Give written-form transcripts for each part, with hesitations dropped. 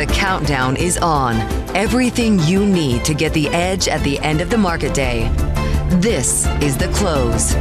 The countdown is on. Everything you need to get the edge at the end of the market day. This is The Close.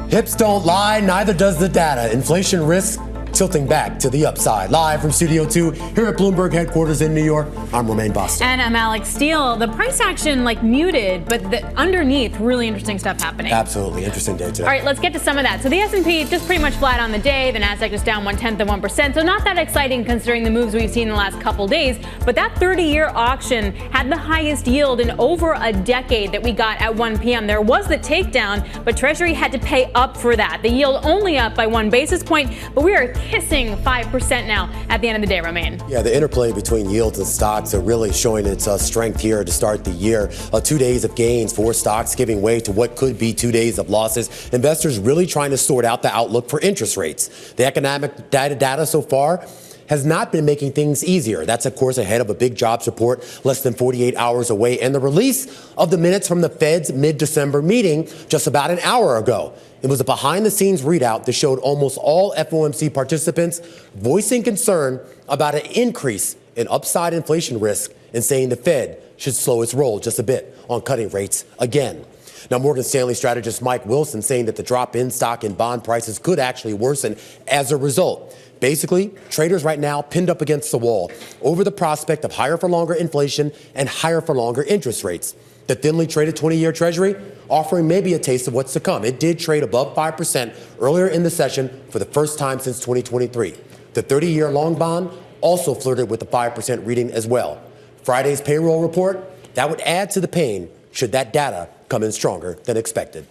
Hips don't lie, neither does the data. Inflation risk tilting back to the upside. Live from Studio 2 here at Bloomberg headquarters in New York, I'm Raymond James. And I'm Alex Steele. The price action muted, but underneath, really interesting stuff happening. Absolutely. Interesting day today. All right, let's get to some of that. So the S&P just pretty much flat on the day. The Nasdaq just down 0.1%. So not that exciting considering the moves we've seen in the last couple days. But that 30-year auction had the highest yield in over a decade that we got at 1 p.m. There was the takedown, but Treasury had to pay up for that. The yield only up by 1 basis point, but we are kissing 5% now at the end of the day, Romain. Yeah, the interplay between yields and stocks are really showing its strength here to start the year. 2 days of gains for stocks giving way to what could be 2 days of losses. Investors really trying to sort out the outlook for interest rates. The economic data so far has not been making things easier. That's, of course, ahead of a big jobs report less than 48 hours away and the release of the minutes from the Fed's mid-December meeting just about an hour ago. It was a behind-the-scenes readout that showed almost all FOMC participants voicing concern about an increase in upside inflation risk and saying the Fed should slow its roll just a bit on cutting rates again. Now, Morgan Stanley strategist Mike Wilson saying that the drop in stock and bond prices could actually worsen as a result. Basically, traders right now pinned up against the wall over the prospect of higher for longer inflation and higher for longer interest rates. The thinly traded 20-year Treasury offering maybe a taste of what's to come. It did trade above 5% earlier in the session for the first time since 2023. The 30-year long bond also flirted with the 5% reading as well. Friday's payroll report, that would add to the pain should that data come in stronger than expected.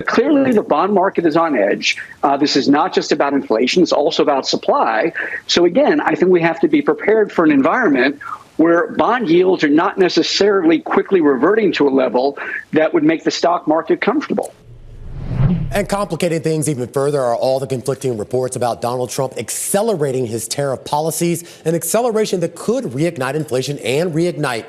Clearly, the bond market is on edge. This is not just about inflation. It's also about supply. So, again, I think we have to be prepared for an environment where bond yields are not necessarily quickly reverting to a level that would make the stock market comfortable. And complicating things even further are all the conflicting reports about Donald Trump accelerating his tariff policies, an acceleration that could reignite inflation and reignite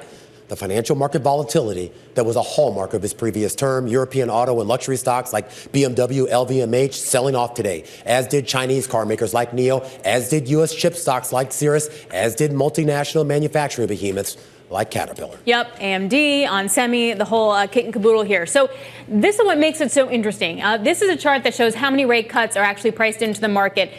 the financial market volatility that was a hallmark of his previous term. European auto and luxury stocks like BMW, LVMH selling off today, as did Chinese car makers like NIO, as did U.S. chip stocks like Cirrus, as did multinational manufacturing behemoths like Caterpillar. Yep, AMD, on semi, the whole kit and caboodle here. So this is what makes it so interesting. This is a chart that shows how many rate cuts are actually priced into the market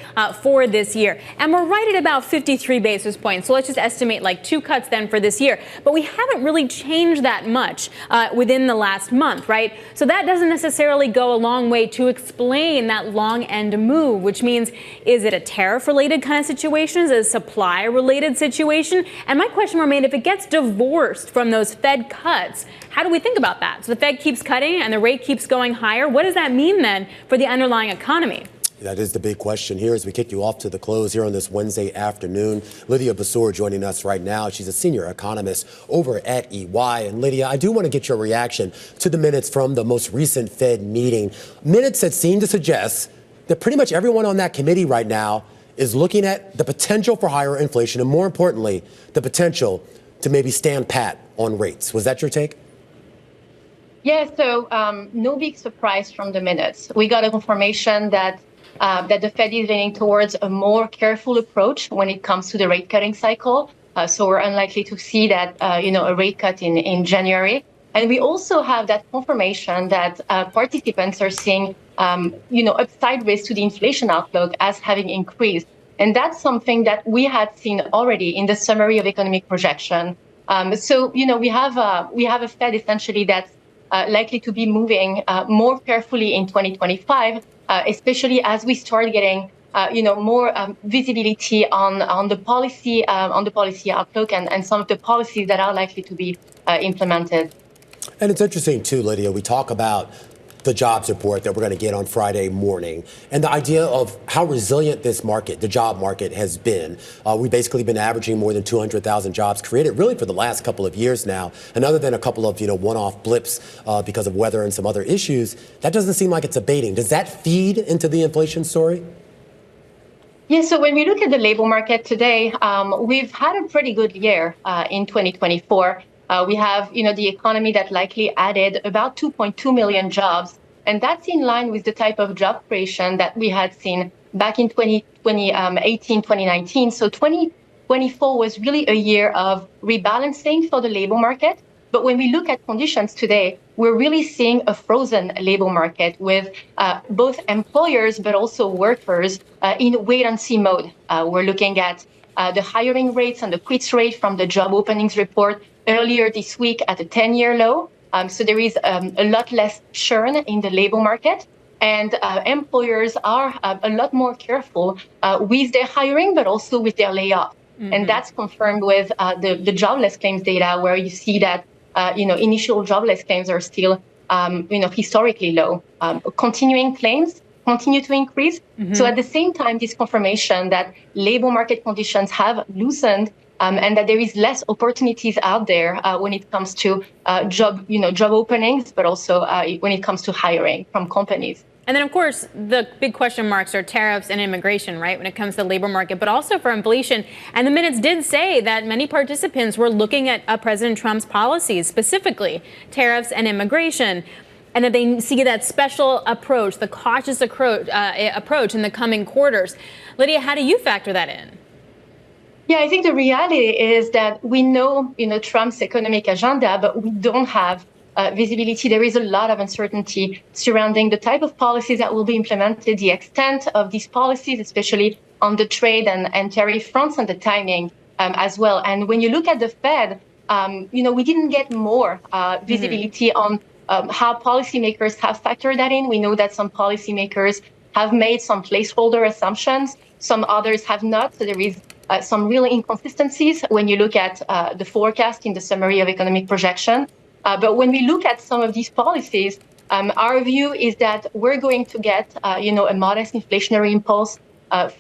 for this year. And we're right at about 53 basis points. So let's just estimate like 2 cuts then for this year. But we haven't really changed that much within the last month, right? So that doesn't necessarily go a long way to explain that long end move, which means, is it a tariff-related kind of situation? Is it a supply-related situation? And my question remained, if it gets divorced from those Fed cuts, how do we think about that? So the Fed keeps cutting and the rate keeps going higher. What does that mean then for the underlying economy? That is the big question here as we kick you off to the close here on this Wednesday afternoon. Lydia Boussour joining us right now. She's a senior economist over at EY. And Lydia, I do want to get your reaction to the minutes from the most recent Fed meeting. Minutes that seem to suggest that pretty much everyone on that committee right now is looking at the potential for higher inflation and, more importantly, the potential to maybe stand pat on rates. Was that your take? Yeah, so no big surprise from the minutes. We got a confirmation that the Fed is leaning towards a more careful approach when it comes to the rate cutting cycle. So we're unlikely to see that, a rate cut in January. And we also have that confirmation that participants are seeing, upside risk to the inflation outlook as having increased. And that's something that we had seen already in the summary of economic projection. We have a Fed essentially that's likely to be moving more carefully in 2025, especially as we start getting more visibility on the policy outlook and some of the policies that are likely to be implemented. And it's interesting too, Lydia. We talk about the jobs report that we're going to get on Friday morning and the idea of how resilient this market, the job market, has been. We've basically been averaging more than 200,000 jobs created really for the last couple of years now. And other than a couple of, one-off blips because of weather and some other issues, that doesn't seem like it's abating. Does that feed into the inflation story? Yeah, so when we look at the labor market today, we've had a pretty good year in 2024. We have, the economy that likely added about 2.2 million jobs And that's in line with the type of job creation that we had seen back in 2018, 2019. So 2024 was really a year of rebalancing for the labor market. But when we look at conditions today, we're really seeing a frozen labor market with both employers but also workers in wait-and-see mode. We're looking at the hiring rates and the quits rate from the job openings report earlier this week at a 10-year low. So there is a lot less churn in the labor market. And employers are a lot more careful with their hiring, but also with their layoff. Mm-hmm. And that's confirmed with the jobless claims data, where you see that initial jobless claims are still historically low. Continuing claims continue to increase. Mm-hmm. So at the same time, this confirmation that labor market conditions have loosened and that there is less opportunities out there when it comes to job openings, but also when it comes to hiring from companies. And then, of course, the big question marks are tariffs and immigration, right, when it comes to the labor market, but also for inflation. And the minutes did say that many participants were looking at President Trump's policies, specifically tariffs and immigration, and that they see that special approach, the cautious approach in the coming quarters. Lydia, how do you factor that in? Yeah, I think the reality is that we know, Trump's economic agenda, but we don't have visibility. There is a lot of uncertainty surrounding the type of policies that will be implemented, the extent of these policies, especially on the trade and tariff fronts, and the timing as well. And when you look at the Fed, we didn't get more visibility on how policymakers have factored that in. We know that some policymakers have made some placeholder assumptions, some others have not. So there is some real inconsistencies when you look at the forecast in the summary of economic projection. But when we look at some of these policies, our view is that we're going to get, a modest inflationary impulse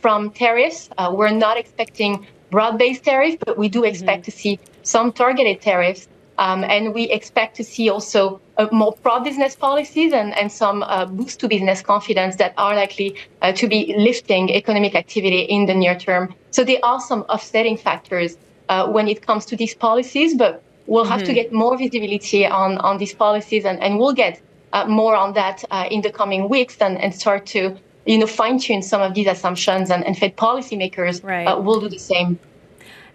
from tariffs. We're not expecting broad-based tariffs, but we do expect to see some targeted tariffs. And we expect to see also more pro-business policies and some boost to business confidence that are likely to be lifting economic activity in the near term. So there are some offsetting factors when it comes to these policies, but we'll have to get more visibility on these policies, and we'll get more on that in the coming weeks and start to fine-tune some of these assumptions, and Fed policymakers will do the same.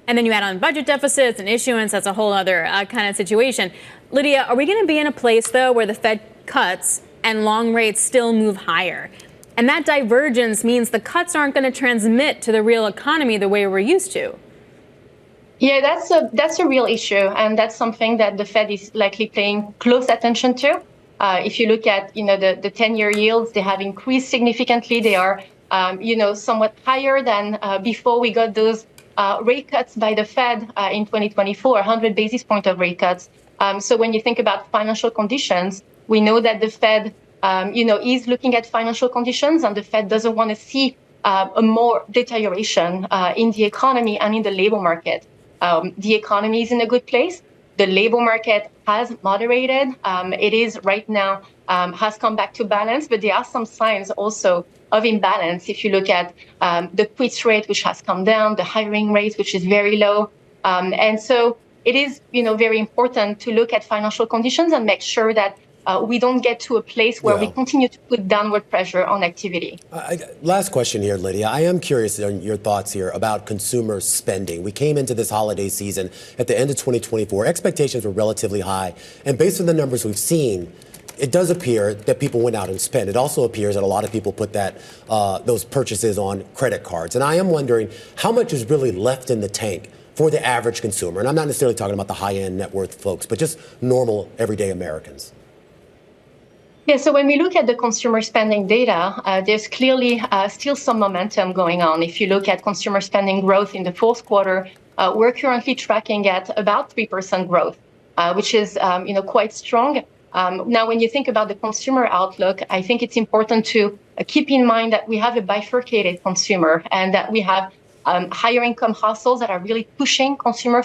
And then you add on budget deficits and issuance. That's a whole other kind of situation. Lydia, are we going to be in a place, though, where the Fed cuts and long rates still move higher? And that divergence means the cuts aren't going to transmit to the real economy the way we're used to. Yeah, that's a real issue, and that's something that the Fed is likely paying close attention to. If you look at the 10-year yields, they have increased significantly. They are somewhat higher than before we got those rate cuts by the Fed in 2024, 100 basis points of rate cuts. So when you think about financial conditions, we know that the Fed is looking at financial conditions, and the Fed doesn't want to see a more deterioration in the economy and in the labor market. The economy is in a good place. The labor market has moderated. It is right now has come back to balance, but there are some signs also of imbalance. If you look at the quits rate, which has come down, the hiring rate, which is very low. And so it is, very important to look at financial conditions and make sure that we don't get to a place where we continue to put downward pressure on activity. Last question here, Lydia. I am curious on your thoughts here about consumer spending. We came into this holiday season at the end of 2024. Expectations were relatively high. And based on the numbers we've seen, it does appear that people went out and spent. It also appears that a lot of people put those purchases on credit cards. And I am wondering how much is really left in the tank for the average consumer. And I'm not necessarily talking about the high-end net worth folks, but just normal, everyday Americans. Yeah, so when we look at the consumer spending data, there's clearly still some momentum going on. If you look at consumer spending growth in the fourth quarter, we're currently tracking at about 3% growth, which is quite strong. Now, when you think about the consumer outlook, I think it's important to keep in mind that we have a bifurcated consumer, and that we have higher income households that are really pushing consumer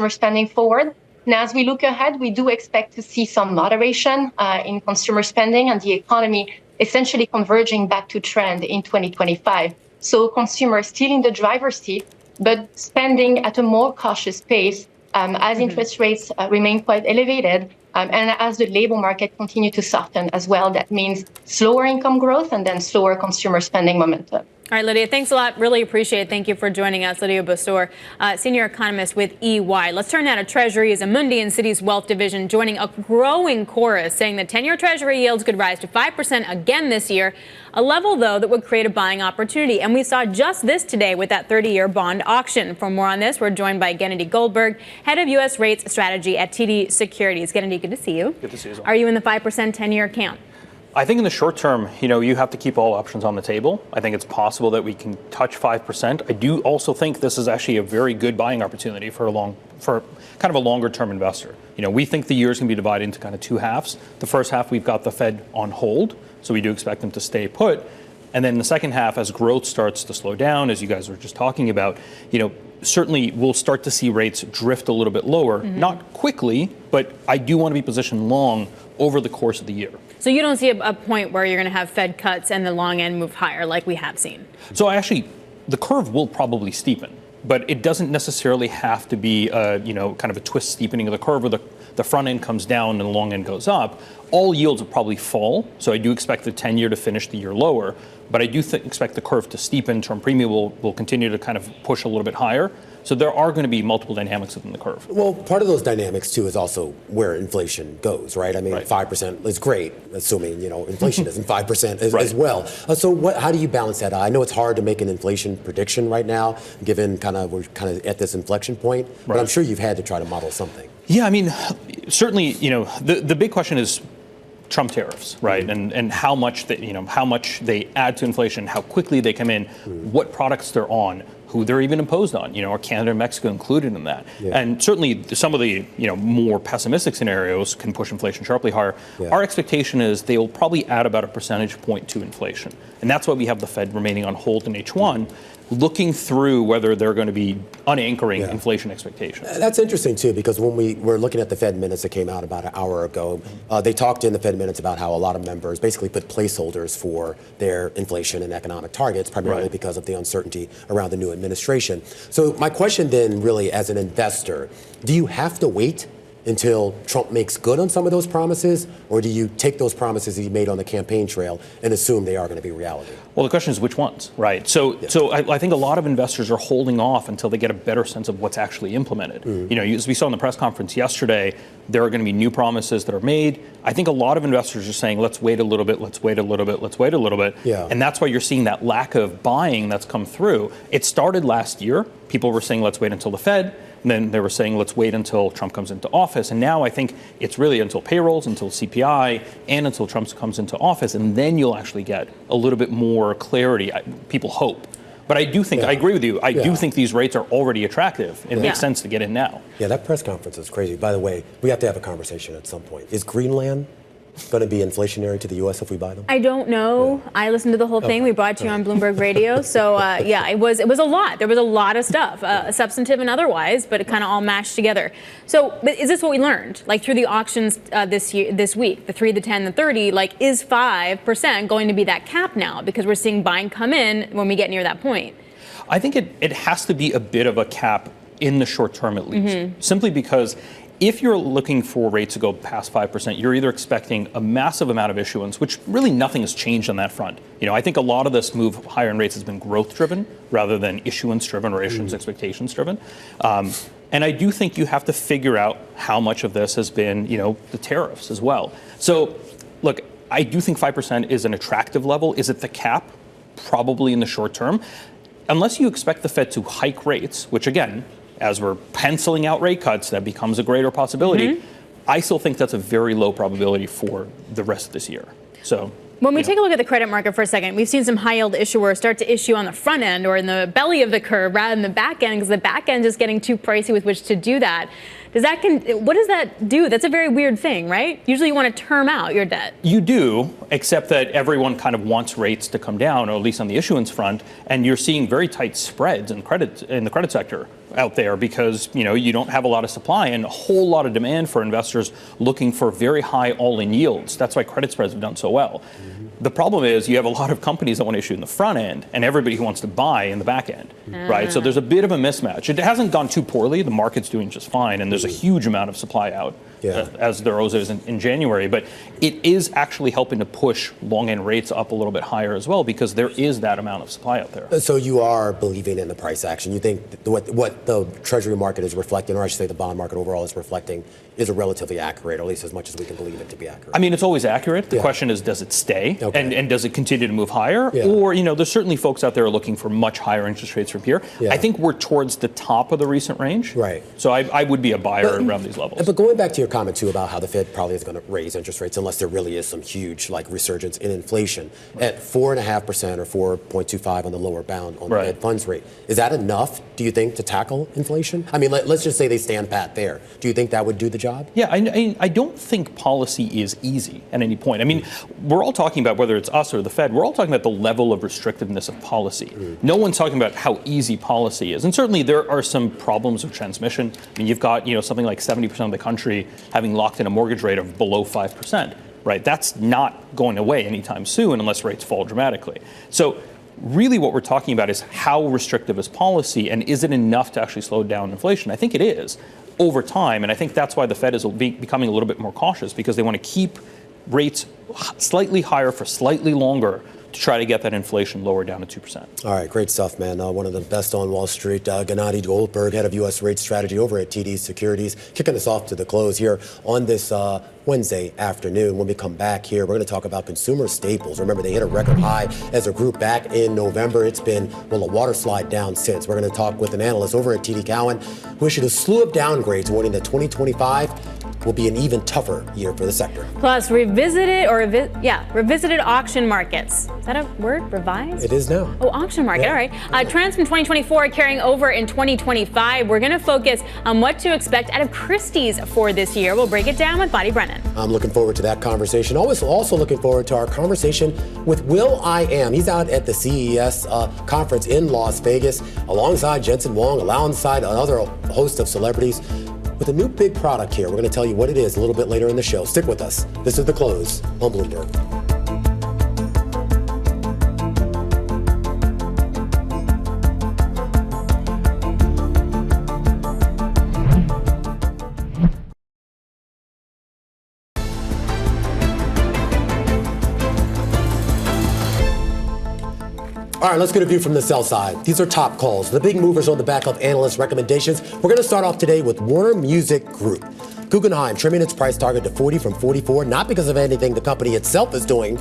spending forward. Now, as we look ahead, we do expect to see some moderation in consumer spending and the economy essentially converging back to trend in 2025. So consumers still in the driver's seat, but spending at a more cautious pace as interest rates remain quite elevated. And as the labor market continue to soften as well, that means slower income growth and then slower consumer spending momentum. All right, Lydia, thanks a lot. Really appreciate it. Thank you for joining us. Lydia Boussour, senior economist with EY. Let's turn now to Treasuries. Amundi and Citi's wealth division joining a growing chorus saying that 10-year Treasury yields could rise to 5% again this year, a level, though, that would create a buying opportunity. And we saw just this today with that 30-year bond auction. For more on this, we're joined by Gennadiy Goldberg, head of U.S. rates strategy at TD Securities. Gennadiy, good to see you. Good to see you. Are you in the 5% 10-year camp? I think in the short term, you have to keep all options on the table. I think it's possible that we can touch 5%. I do also think this is actually a very good buying opportunity for kind of a longer term investor. We think the year is going to be divided into kind of two halves. The first half, we've got the Fed on hold, so we do expect them to stay put. And then the second half, as growth starts to slow down, as you guys were just talking about, certainly we'll start to see rates drift a little bit lower, not quickly, but I do want to be positioned long over the course of the year. So you don't see a point where you're going to have Fed cuts and the long end move higher like we have seen? So the curve will probably steepen, but it doesn't necessarily have to be, kind of a twist steepening of the curve where the front end comes down and the long end goes up. All yields will probably fall. So I do expect the 10-year to finish the year lower, but I do expect the curve to steepen. Term premium will continue to kind of push a little bit higher. So there are going to be multiple dynamics within the curve. Well, part of those dynamics, too, is also where inflation goes, right? I mean, 5% is great, assuming, inflation isn't 5% as well. So how do you balance that out? I know it's hard to make an inflation prediction right now, given we're kind of at this inflection point, but I'm sure you've had to try to model something. Yeah, I mean, certainly, the big question is Trump tariffs, right? And how much they add to inflation, how quickly they come in, what products they're on, who they're even imposed on. Are Canada and Mexico included in that? Yeah. And certainly some of the more pessimistic scenarios can push inflation sharply higher. Yeah. Our expectation is they will probably add about a percentage point to inflation. And that's why we have the Fed remaining on hold in H1, looking through whether they're going to be unanchoring inflation expectations. That's interesting, too, because when we were looking at the Fed minutes that came out about an hour ago, they talked in the Fed minutes about how a lot of members basically put placeholders for their inflation and economic targets, primarily because of the uncertainty around the new administration. So my question then, really, as an investor, do you have to wait until Trump makes good on some of those promises, or do you take those promises he made on the campaign trail and assume they are going to be reality? Well, the question is which ones, right? So I think a lot of investors are holding off until they get a better sense of what's actually implemented. As we saw in the press conference yesterday, there are going to be new promises that are made. I think a lot of investors are saying, let's wait a little bit, let's wait a little bit, let's wait a little bit. Yeah. And that's why you're seeing that lack of buying that's come through. It started last year. People were saying, let's wait until the Fed. And then they were saying, let's wait until Trump comes into office. And now I think it's really until payrolls, until CPI, and until Trump comes into office. And then you'll actually get a little bit more clarity. People hope. But I do think, I agree with you, I do think these rates are already attractive. It makes sense to get in now. Yeah, that press conference is crazy. By the way, we have to have a conversation at some point. Is Greenland going to be inflationary to the U.S. if we buy them? I don't know. Yeah. I listened to the whole thing. We brought you on Bloomberg Radio. So, it was a lot. There was a lot of stuff, substantive and otherwise, but it kind of all mashed together. So, but is this what we learned? Like through the auctions this week, the 3, the 10, the 30, is 5% going to be that cap now? Because we're seeing buying come in when we get near that point. I think it has to be a bit of a cap in the short term at least, simply because if you're looking for rates to go past 5%, you're either expecting a massive amount of issuance, which really nothing has changed on that front. I think a lot of this move higher in rates has been growth driven rather than issuance driven or issuance expectations driven. And I do think you have to figure out how much of this has been, the tariffs as well. So, look, I do think 5% is an attractive level. Is it the cap? Probably in the short term. Unless you expect the Fed to hike rates, which again, as we're penciling out rate cuts, that becomes a greater possibility. I still think that's a very low probability for the rest of this year. So when we take a look at the credit market for a second, we've seen some high-yield issuers start to issue on the front end or in the belly of the curve rather than the back end because the back end is getting too pricey with which to do that. What does that do? That's a very weird thing, right? Usually you want to term out your debt. You do, except that everyone kind of wants rates to come down, or at least on the issuance front, and you're seeing very tight spreads in the credit sector out there because, you don't have a lot of supply and a whole lot of demand for investors looking for very high all-in yields. That's why credit spreads have done so well. The problem is you have a lot of companies that want to issue in the front end and everybody who wants to buy in the back end, right? So there's a bit of a mismatch. It hasn't gone too poorly. The market's doing just fine, and there's a huge amount of supply out, as there always is in January. But it is actually helping to push long-end rates up a little bit higher as well because there is that amount of supply out there. So you are believing in the price action. You think what the Treasury market is reflecting, or I should say the bond market overall is reflecting, is a relatively accurate, or at least as much as we can believe it to be accurate. I mean, it's always accurate. The question is, does it stay? And does it continue to move higher? Or, there's certainly folks out there looking for much higher interest rates from here. I think we're towards the top of the recent range. Right. So I would be a buyer around these levels. But going back to your comment, too, about how the Fed probably is going to raise interest rates unless there really is some huge, resurgence in inflation at 4.5% or 4.25 on the lower bound on the Fed funds rate. Is that enough, do you think, to tackle inflation? I mean, let's just say they stand pat there. Do you think that would do the job? Yeah, I don't think policy is easy at any point. I mean, we're all talking about whether it's us or the Fed, we're all talking about the level of restrictiveness of policy. No one's talking about how easy policy is. And certainly there are some problems of transmission. I mean, you've got, something like 70% of the country having locked in a mortgage rate of below 5%, right? That's not going away anytime soon unless rates fall dramatically. So really what we're talking about is how restrictive is policy, and is it enough to actually slow down inflation? I think it is over time, and I think that's why the Fed is becoming a little bit more cautious, because they want to keep rates slightly higher for slightly longer to try to get that inflation lower down to 2%. All right, great stuff, man. One of the best on Wall Street, Gennadiy Goldberg, head of U.S. rate strategy over at TD Securities, kicking us off to the close here on this Wednesday afternoon. When we come back here, we're going to talk about consumer staples. Remember, they hit a record high as a group back in November. It's been, a water slide down since. We're going to talk with an analyst over at TD Cowen who issued a slew of downgrades, warning that 2025 will be an even tougher year for the sector. Plus, revisited auction markets. Is that a word? Revised? It is now. Oh, auction market. All right. Trends from 2024 carrying over in 2025. We're going to focus on what to expect out of Christie's for this year. We'll break it down with Bonnie Brennan. I'm looking forward to that conversation. Also looking forward to our conversation with Will.I.Am. He's out at the CES conference in Las Vegas alongside Jensen Huang, alongside another host of celebrities, with a new big product here. We're going to tell you what it is a little bit later in the show. Stick with us. This is The Close on Bloomberg. All right, let's get a view from the sell side. These are top calls, the big movers on the back of analyst recommendations. We're going to start off today with Warner Music Group. Guggenheim trimming its price target to 40 from 44, not because of anything the company itself is doing,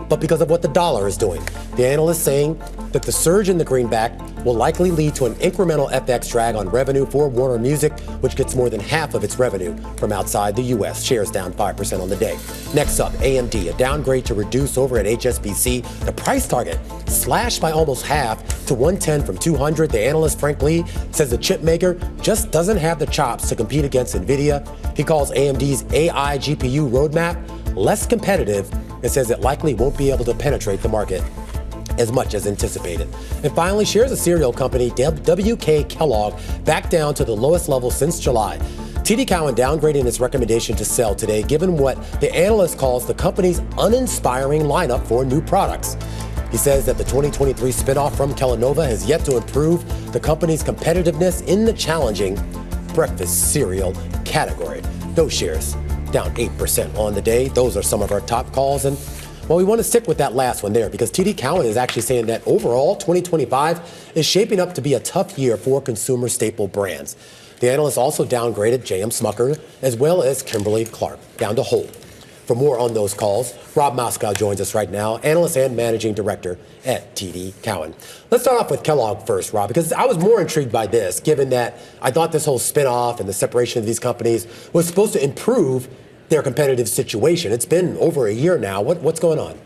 but because of what the dollar is doing. The analyst saying that the surge in the greenback will likely lead to an incremental FX drag on revenue for Warner Music, which gets more than half of its revenue from outside the U.S. Shares down 5% on the day. Next up, AMD, a downgrade to reduce over at HSBC. The price target slashed by almost half to 110 from 200. The analyst, Frank Lee, says the chip maker just doesn't have the chops to compete against NVIDIA. He calls AMD's AI GPU roadmap less competitive and says it likely won't be able to penetrate the market as much as anticipated. And finally, shares of cereal company WK Kellogg back down to the lowest level since July. TD Cowen downgrading its recommendation to sell today, given what the analyst calls the company's uninspiring lineup for new products. He says that the 2023 spinoff from Kellanova has yet to improve the company's competitiveness in the challenging breakfast cereal category. Those shares down 8% on the day. Those are some of our top calls. And well, we want to stick with that last one there because TD Cowen is actually saying that overall 2025 is shaping up to be a tough year for consumer staple brands. The analyst also downgraded J.M. Smucker as well as Kimberly-Clark down to hold. For more on those calls, Rob Moskow joins us right now, analyst and managing director at TD Cowen. Let's start off with Kellogg first, Rob, because I was more intrigued by this, given that I thought this whole spinoff and the separation of these companies was supposed to improve their competitive situation. It's been over a year now. What's going on?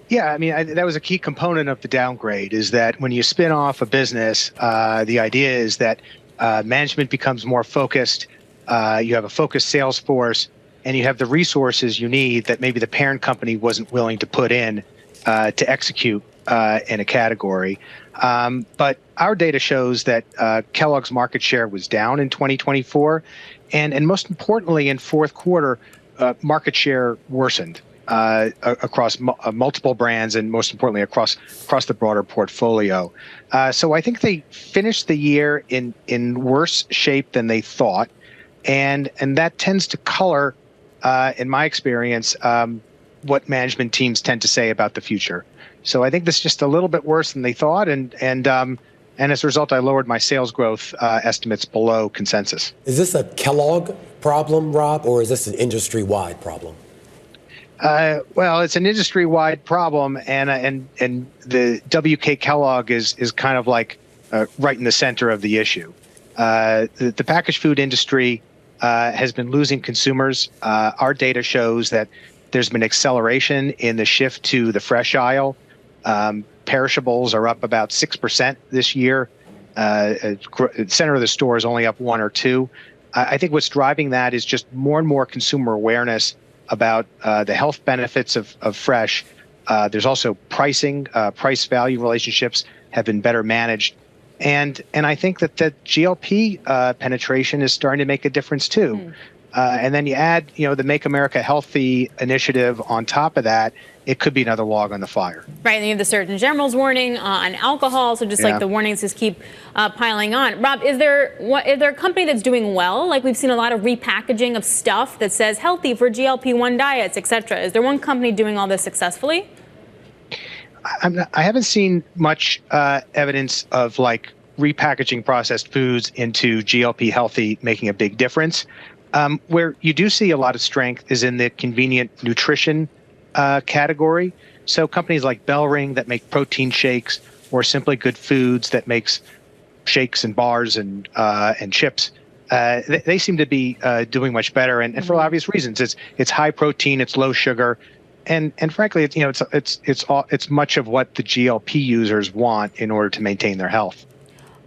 Yeah, I mean, that was a key component of the downgrade, is that when you spin off a business, the idea is that management becomes more focused, you have a focused sales force, and you have the resources you need that maybe the parent company wasn't willing to put in to execute in a category. But our data shows that Kellogg's market share was down in 2024. And most importantly, in fourth quarter, market share worsened. across multiple brands and most importantly across the broader portfolio. So I think they finished the year in worse shape than they thought, and that tends to color, in my experience, what management teams tend to say about the future. So I think this is just a little bit worse than they thought, and as a result, I lowered my sales growth estimates below consensus. Is this a Kellogg problem, Rob, or is this an industry-wide problem? Well, it's an industry-wide problem, and the WK Kellogg is kind of like right in the center of the issue. The packaged food industry has been losing consumers. Our data shows that there's been acceleration in the shift to the fresh aisle. Perishables are up about 6% this year. Center of the store is only up 1 or 2. I think what's driving that is just more and more consumer awareness about the health benefits of fresh. There's also pricing, price-value relationships have been better managed. And I think that the GLP penetration is starting to make a difference too. And then you add, the Make America Healthy initiative on top of that, it could be another log on the fire. Right, and you have the Surgeon General's warning on alcohol, so just like the warnings just keep piling on. Rob, is there a company that's doing well? Like we've seen a lot of repackaging of stuff that says healthy for GLP-1 diets, et cetera. Is there one company doing all this successfully? I haven't seen much evidence of like repackaging processed foods into GLP healthy making a big difference. Where you do see a lot of strength is in the convenient nutrition category. So companies like BellRing that make protein shakes, or Simply Good Foods that makes shakes and bars and chips, they seem to be doing much better, and for obvious reasons. It's high protein, it's low sugar, and frankly, it's much of what the GLP users want in order to maintain their health.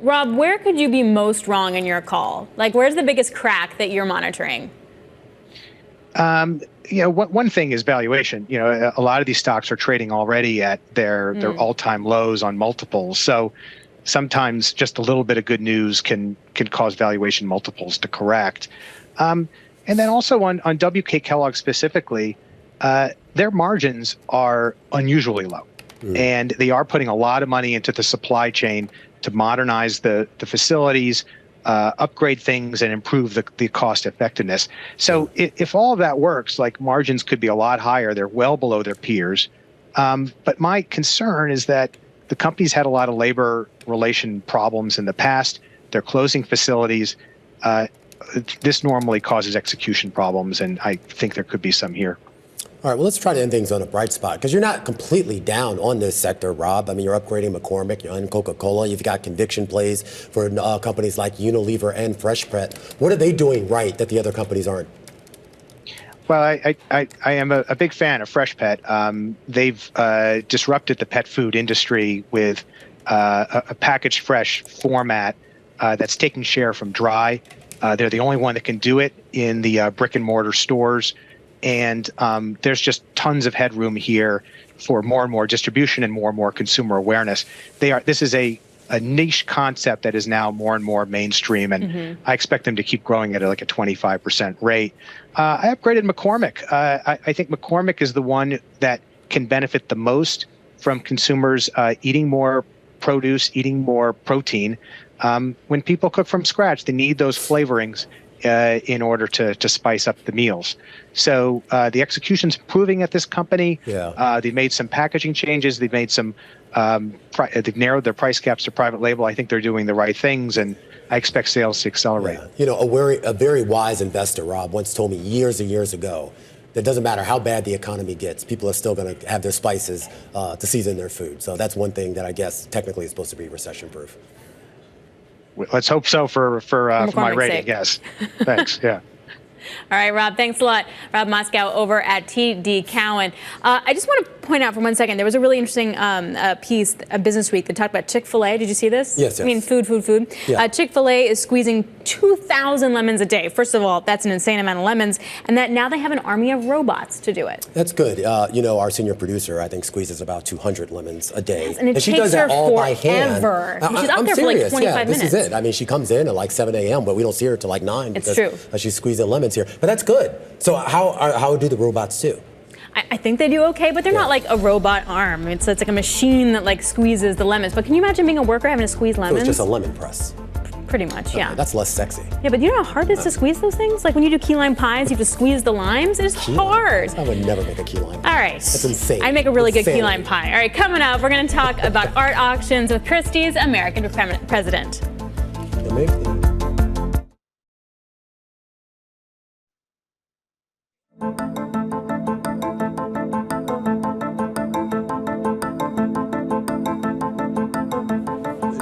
Rob, where could you be most wrong in your call? Like, where's the biggest crack that you're monitoring? One thing is valuation. A lot of these stocks are trading already at their all-time lows on multiples. So sometimes just a little bit of good news can cause valuation multiples to correct. And then also on WK Kellogg specifically, their margins are unusually low. And they are putting a lot of money into the supply chain to modernize the facilities, upgrade things, and improve the cost effectiveness. So if all of that works, like margins could be a lot higher. They're well below their peers. But my concern is that the company's had a lot of labor relation problems in the past. They're closing facilities. This normally causes execution problems, and I think there could be some here. All right, well, let's try to end things on a bright spot, because you're not completely down on this sector, Rob. I mean, you're upgrading McCormick, you're on Coca-Cola, you've got conviction plays for companies like Unilever and Freshpet. What are they doing right that the other companies aren't? Well, I am a big fan of Freshpet. They've disrupted the pet food industry with a packaged fresh format that's taking share from dry. They're the only one that can do it in the brick and mortar stores. And there's just tons of headroom here for more and more distribution and more consumer awareness. This is a niche concept that is now more and more mainstream, and I expect them to keep growing at like a 25% rate. I upgraded McCormick. I think McCormick is the one that can benefit the most from consumers eating more produce, eating more protein. When people cook from scratch, they need those flavorings in order to spice up the meals. So the execution's improving at this company. They've made some packaging changes. They've made some, they've narrowed their price caps to private label. I think they're doing the right things, and I expect sales to accelerate. A very wise investor, Rob, once told me years and years ago that it doesn't matter how bad the economy gets, people are still going to have their spices to season their food. So that's one thing that I guess technically is supposed to be recession-proof. Let's hope so for my rating. Yes. Thanks. Yeah. All right, Rob, thanks a lot. Rob Moskow over at TD Cowen. I just want to point out for 1 second, there was a really interesting piece, Business Week, that talked about Chick-fil-A. Did you see this? Yes. I mean, food. Yeah. Chick-fil-A is squeezing 2,000 lemons a day. First of all, that's an insane amount of lemons. And that now they have an army of robots to do it. That's good. Our senior producer, I think, squeezes about 200 lemons a day. Yes, and she does that all by hand. She's up there serious. for like 25 minutes. This is it. I mean, she comes in at like 7 a.m., but we don't see her till like 9. It's true. She's squeezing lemons here. But that's good. So how do the robots do? I think they do okay, but they're not like a robot arm. It's like a machine that like squeezes the lemons. But can you imagine being a worker having to squeeze lemons? So it's just a lemon press. Pretty much, yeah. That's less sexy. Yeah, but do you know how hard it is to squeeze those things? Like when you do key lime pies, you have to squeeze the limes. It's hard. I would never make a key lime pie. All right. That's insane. I make a really good key lime pie. All right, coming up, we're going to talk about art auctions with Christie's American president.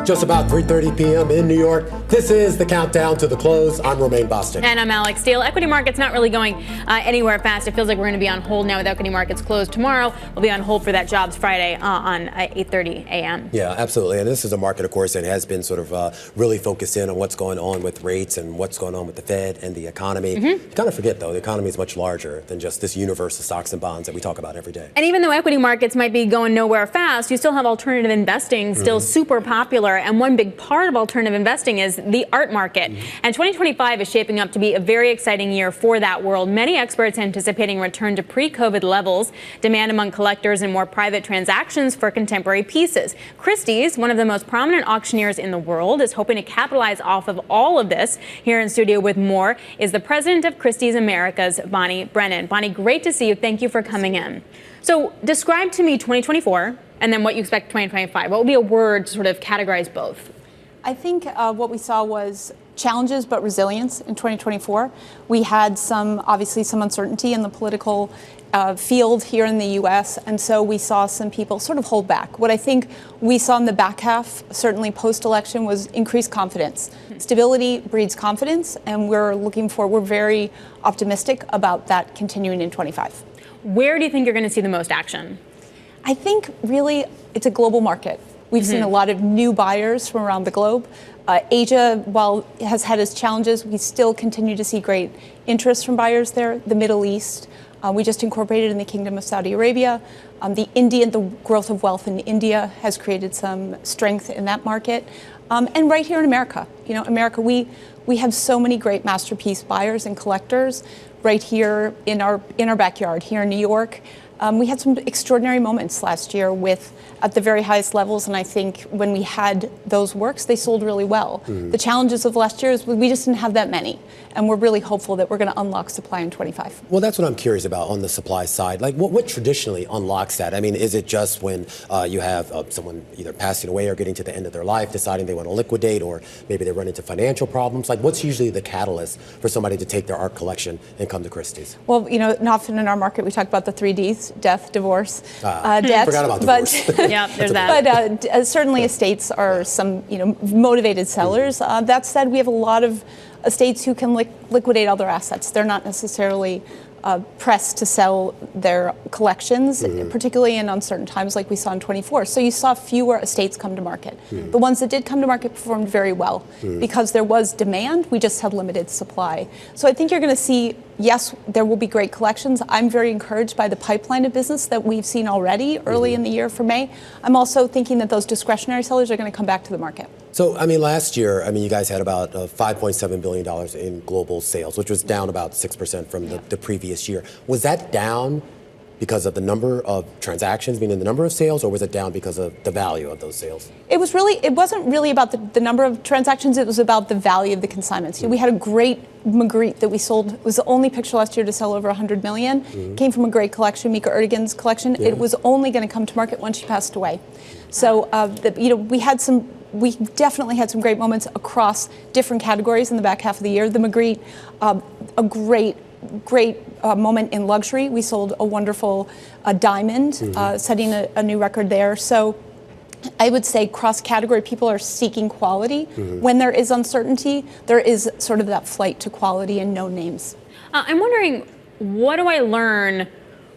Just about 3:30 p.m. in New York. This is the countdown to the close. I'm Romaine Boston. And I'm Alex Steele. Equity markets not really going anywhere fast. It feels like we're going to be on hold now with equity markets closed tomorrow. We'll be on hold for that jobs Friday on 8:30 a.m. Yeah, absolutely. And this is a market, of course, that has been sort of really focused in on what's going on with rates and what's going on with the Fed and the economy. You kind of forget, though, the economy is much larger than just this universe of stocks and bonds that we talk about every day. And even though equity markets might be going nowhere fast, you still have alternative investing still super popular. And one big part of alternative investing is the art market. And 2025 is shaping up to be a very exciting year for that world. Many experts anticipating a return to pre-COVID levels, demand among collectors, and more private transactions for contemporary pieces. Christie's, one of the most prominent auctioneers in the world, is hoping to capitalize off of all of this. Here in studio with more is the president of Christie's Americas, Bonnie Brennan. Bonnie, great to see you. Thank you for coming in. So describe to me 2024 and then what you expect 2025. What would be a word to sort of categorize both? I think what we saw was challenges but resilience in 2024. We had obviously some uncertainty in the political field here in the U.S., and so we saw some people sort of hold back. What I think we saw in the back half, certainly post-election, was increased confidence. Stability breeds confidence, and we're very optimistic about that continuing in 25. Where do you think you're going to see the most action? I think really it's a global market. We've seen a lot of new buyers from around the globe. Asia, while it has had its challenges, we still continue to see great interest from buyers there. The Middle East, we just incorporated in the Kingdom of Saudi Arabia. The growth of wealth in India has created some strength in that market. And right here in America, America, we have so many great masterpiece buyers and collectors right here in our backyard here in New York. We had some extraordinary moments last year at the very highest levels, and I think when we had those works, they sold really well. The challenges of last year is we just didn't have that many, and we're really hopeful that we're going to unlock supply in 25. Well, that's what I'm curious about on the supply side. Like, what traditionally unlocks that? I mean, is it just when you have someone either passing away or getting to the end of their life, deciding they want to liquidate, or maybe they run into financial problems? Like, what's usually the catalyst for somebody to take their art collection and come to Christie's? Well, often in our market, we talk about the 3 Ds: death, divorce, debt. Forgot about divorce. Yeah, there's that. But certainly estates are some, motivated sellers. That said, we have a lot of estates who can liquidate other assets. They're not necessarily pressed to sell their collections, particularly in uncertain times like we saw in 24. So you saw fewer estates come to market. The ones that did come to market performed very well because there was demand. We just had limited supply. So I think you're going to see, yes, there will be great collections. I'm very encouraged by the pipeline of business that we've seen already early in the year for May. I'm also thinking that those discretionary sellers are going to come back to the market. So, last year, you guys had about $5.7 billion in global sales, which was down about 6% from the previous year. Was that down because of the number of transactions, meaning the number of sales, or was it down because of the value of those sales? It wasn't really about the number of transactions. It was about the value of the consignments. We had a great Magritte that we sold. It was the only picture last year to sell over 100 million. Came from a great collection, Mika Erdogan's collection. Yeah. It was only going to come to market once she passed away. So, we definitely had some great moments across different categories in the back half of the year. The Magritte, a great moment in luxury. We sold a wonderful diamond, setting a new record there. So I would say cross-category people are seeking quality. When there is uncertainty, there is sort of that flight to quality and no names. I'm wondering, what do I learn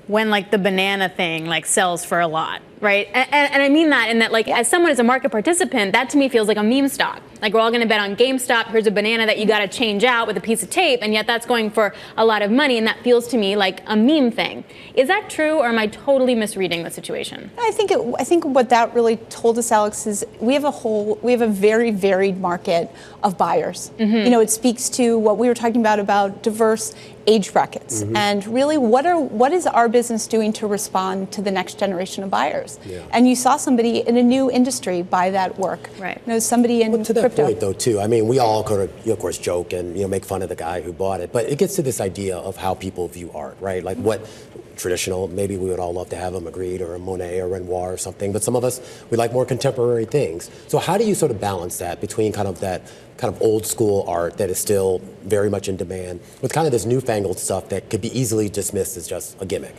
when the banana thing sells for a lot? right? And I mean that in that, like, as someone as a market participant, that to me feels like a meme stock. Like, we're all going to bet on GameStop. Here's a banana that you got to change out with a piece of tape, and yet that's going for a lot of money, and that feels to me like a meme thing. Is that true, or am I totally misreading the situation? I think what that really told us, Alex, is we have a very varied market of buyers. You know, it speaks to what we were talking about diverse age brackets, and really what is our business doing to respond to the next generation of buyers? And you saw somebody in a new industry buy that work. Right. You know, somebody in to that crypto. point, though, too, I mean, we all could, of course, joke and make fun of the guy who bought it, but it gets to this idea of how people view art, right? Like what traditional, maybe we would all love to have a Magritte or a Monet or Renoir or something, but some of us, we like more contemporary things. So how do you sort of balance that between kind of old school art that is still very much in demand with kind of this newfangled stuff that could be easily dismissed as just a gimmick?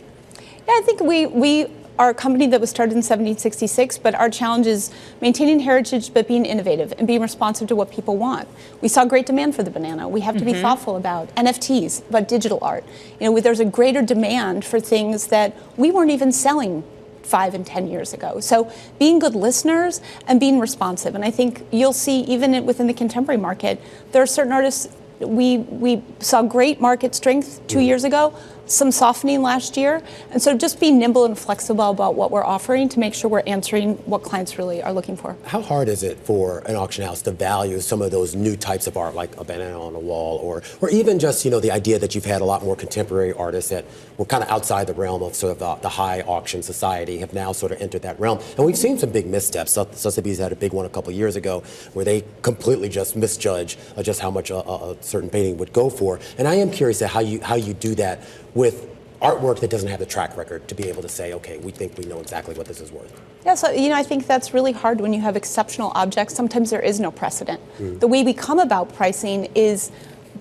Yeah, I think we are a company that was started in 1766, but our challenge is maintaining heritage but being innovative and being responsive to what people want. We saw great demand for the banana. We have to be thoughtful about NFTs, about digital art. You know, there's a greater demand for things that we weren't even selling 5 and 10 years ago. So being good listeners and being responsive. And I think you'll see even within the contemporary market, there are certain artists, we saw great market strength 2 years ago, some softening last year. And so just be nimble and flexible about what we're offering to make sure we're answering what clients really are looking for. How hard is it for an auction house to value some of those new types of art, like a banana on a wall, or even just, the idea that you've had a lot more contemporary artists that were kind of outside the realm of sort of the high auction society have now sort of entered that realm? And we've seen some big missteps. Sotheby's had a big one a couple of years ago where they completely just misjudge just how much a certain painting would go for. And I am curious at how you do that with artwork that doesn't have the track record to be able to say, okay, we think we know exactly what this is worth. Yeah, so I think that's really hard when you have exceptional objects. Sometimes there is no precedent. The way we come about pricing is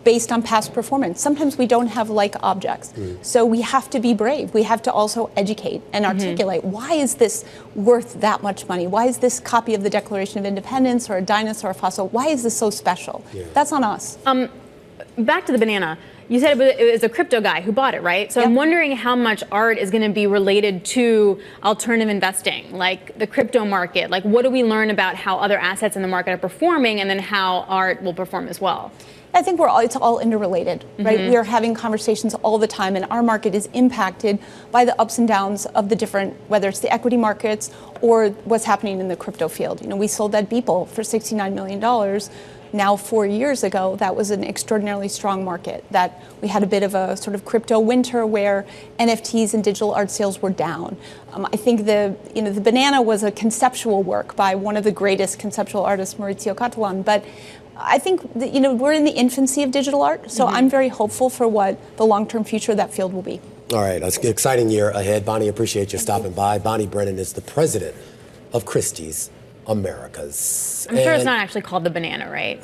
based on past performance. Sometimes we don't have like objects. So we have to be brave. We have to also educate and articulate, why is this worth that much money? Why is this copy of the Declaration of Independence or a dinosaur or fossil, why is this so special? That's on us. Back to the banana. You said it was a crypto guy who bought it, right? So I'm wondering how much art is going to be related to alternative investing, like the crypto market. Like, what do we learn about how other assets in the market are performing, and then how art will perform as well? I think it's all interrelated, right? We are having conversations all the time, and our market is impacted by the ups and downs of the different, whether it's the equity markets or what's happening in the crypto field. We sold that Beeple for $69 million. Now, 4 years ago, that was an extraordinarily strong market. That we had a bit of a sort of crypto winter where NFTs and digital art sales were down. I think the banana was a conceptual work by one of the greatest conceptual artists, Maurizio Cattelan. But I think that, we're in the infancy of digital art, so I'm very hopeful for what the long-term future of that field will be. All right, it's an exciting year ahead. Bonnie, appreciate you stopping by. Bonnie Brennan is the president of Christie's Americas. I'm sure it's not actually called the banana, right?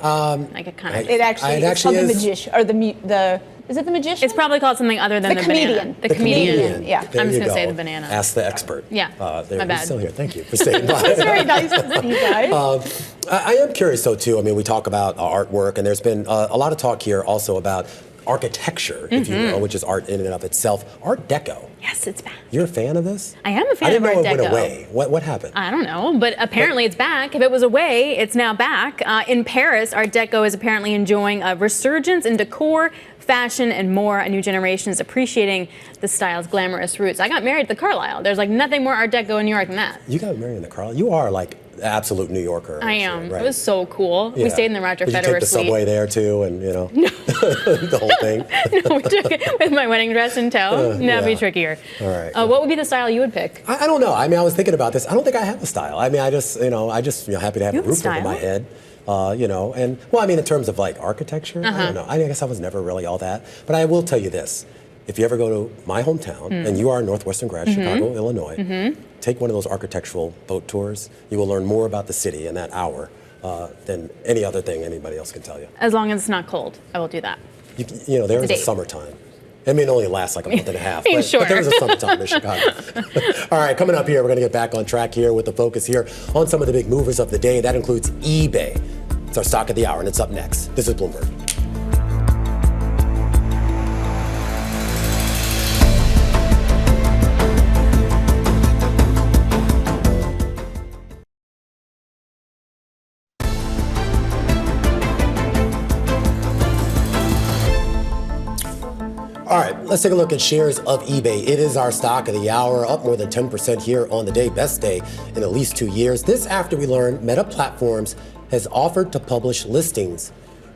Like it kind of. It actually is called the magician, or the. Is it the magician? It's probably called something other than the comedian. Banana. The comedian. Yeah. There I'm just you going to go. say the banana. Ask the expert. Yeah. My bad. He's still here. Thank you for staying by. It's very nice to see you guys. I am curious, though, too. I mean, we talk about artwork, and there's been a lot of talk here also about architecture, if you will, which is art in and of itself. Art Deco. Yes, it's back. You're a fan of this? I am a fan of Art Deco. I didn't know it went away. What happened? I don't know, but apparently it's back. If it was away, it's now back. In Paris, Art Deco is apparently enjoying a resurgence in decor, fashion, and more. A new generation is appreciating the style's glamorous roots. I got married at the Carlisle. There's like nothing more Art Deco in New York than that. You got married in the Carlisle? You are like absolute New Yorker. I am. Right? It was so cool. Yeah. We stayed in the Roger Did you Federer take the suite. subway there too, and the whole thing? No, we took it with my wedding dress in tow. That'd be trickier. All right. What would be the style you would pick? I don't know. I mean, I was thinking about this. I don't think I have a style. I mean, I just happy to have a roof over my head. And well, I mean, in terms of like architecture, I don't know. I guess I was never really all that. But I will tell you this. If you ever go to my hometown, and you are a Northwestern grad, Chicago, Illinois, take one of those architectural boat tours. You will learn more about the city in that hour than any other thing anybody else can tell you. As long as it's not cold, I will do that. There is a summertime. I mean, it only lasts like a month and a half, but there is a summertime in Chicago. All right, coming up here, we're going to get back on track here with the focus here on some of the big movers of the day. That includes eBay. It's our stock of the hour, and it's up next. This is Bloomberg. Let's take a look at shares of eBay. It is our stock of the hour, up more than 10% here on the day, best day in at least 2 years. This after we learned Meta Platforms has offered to publish listings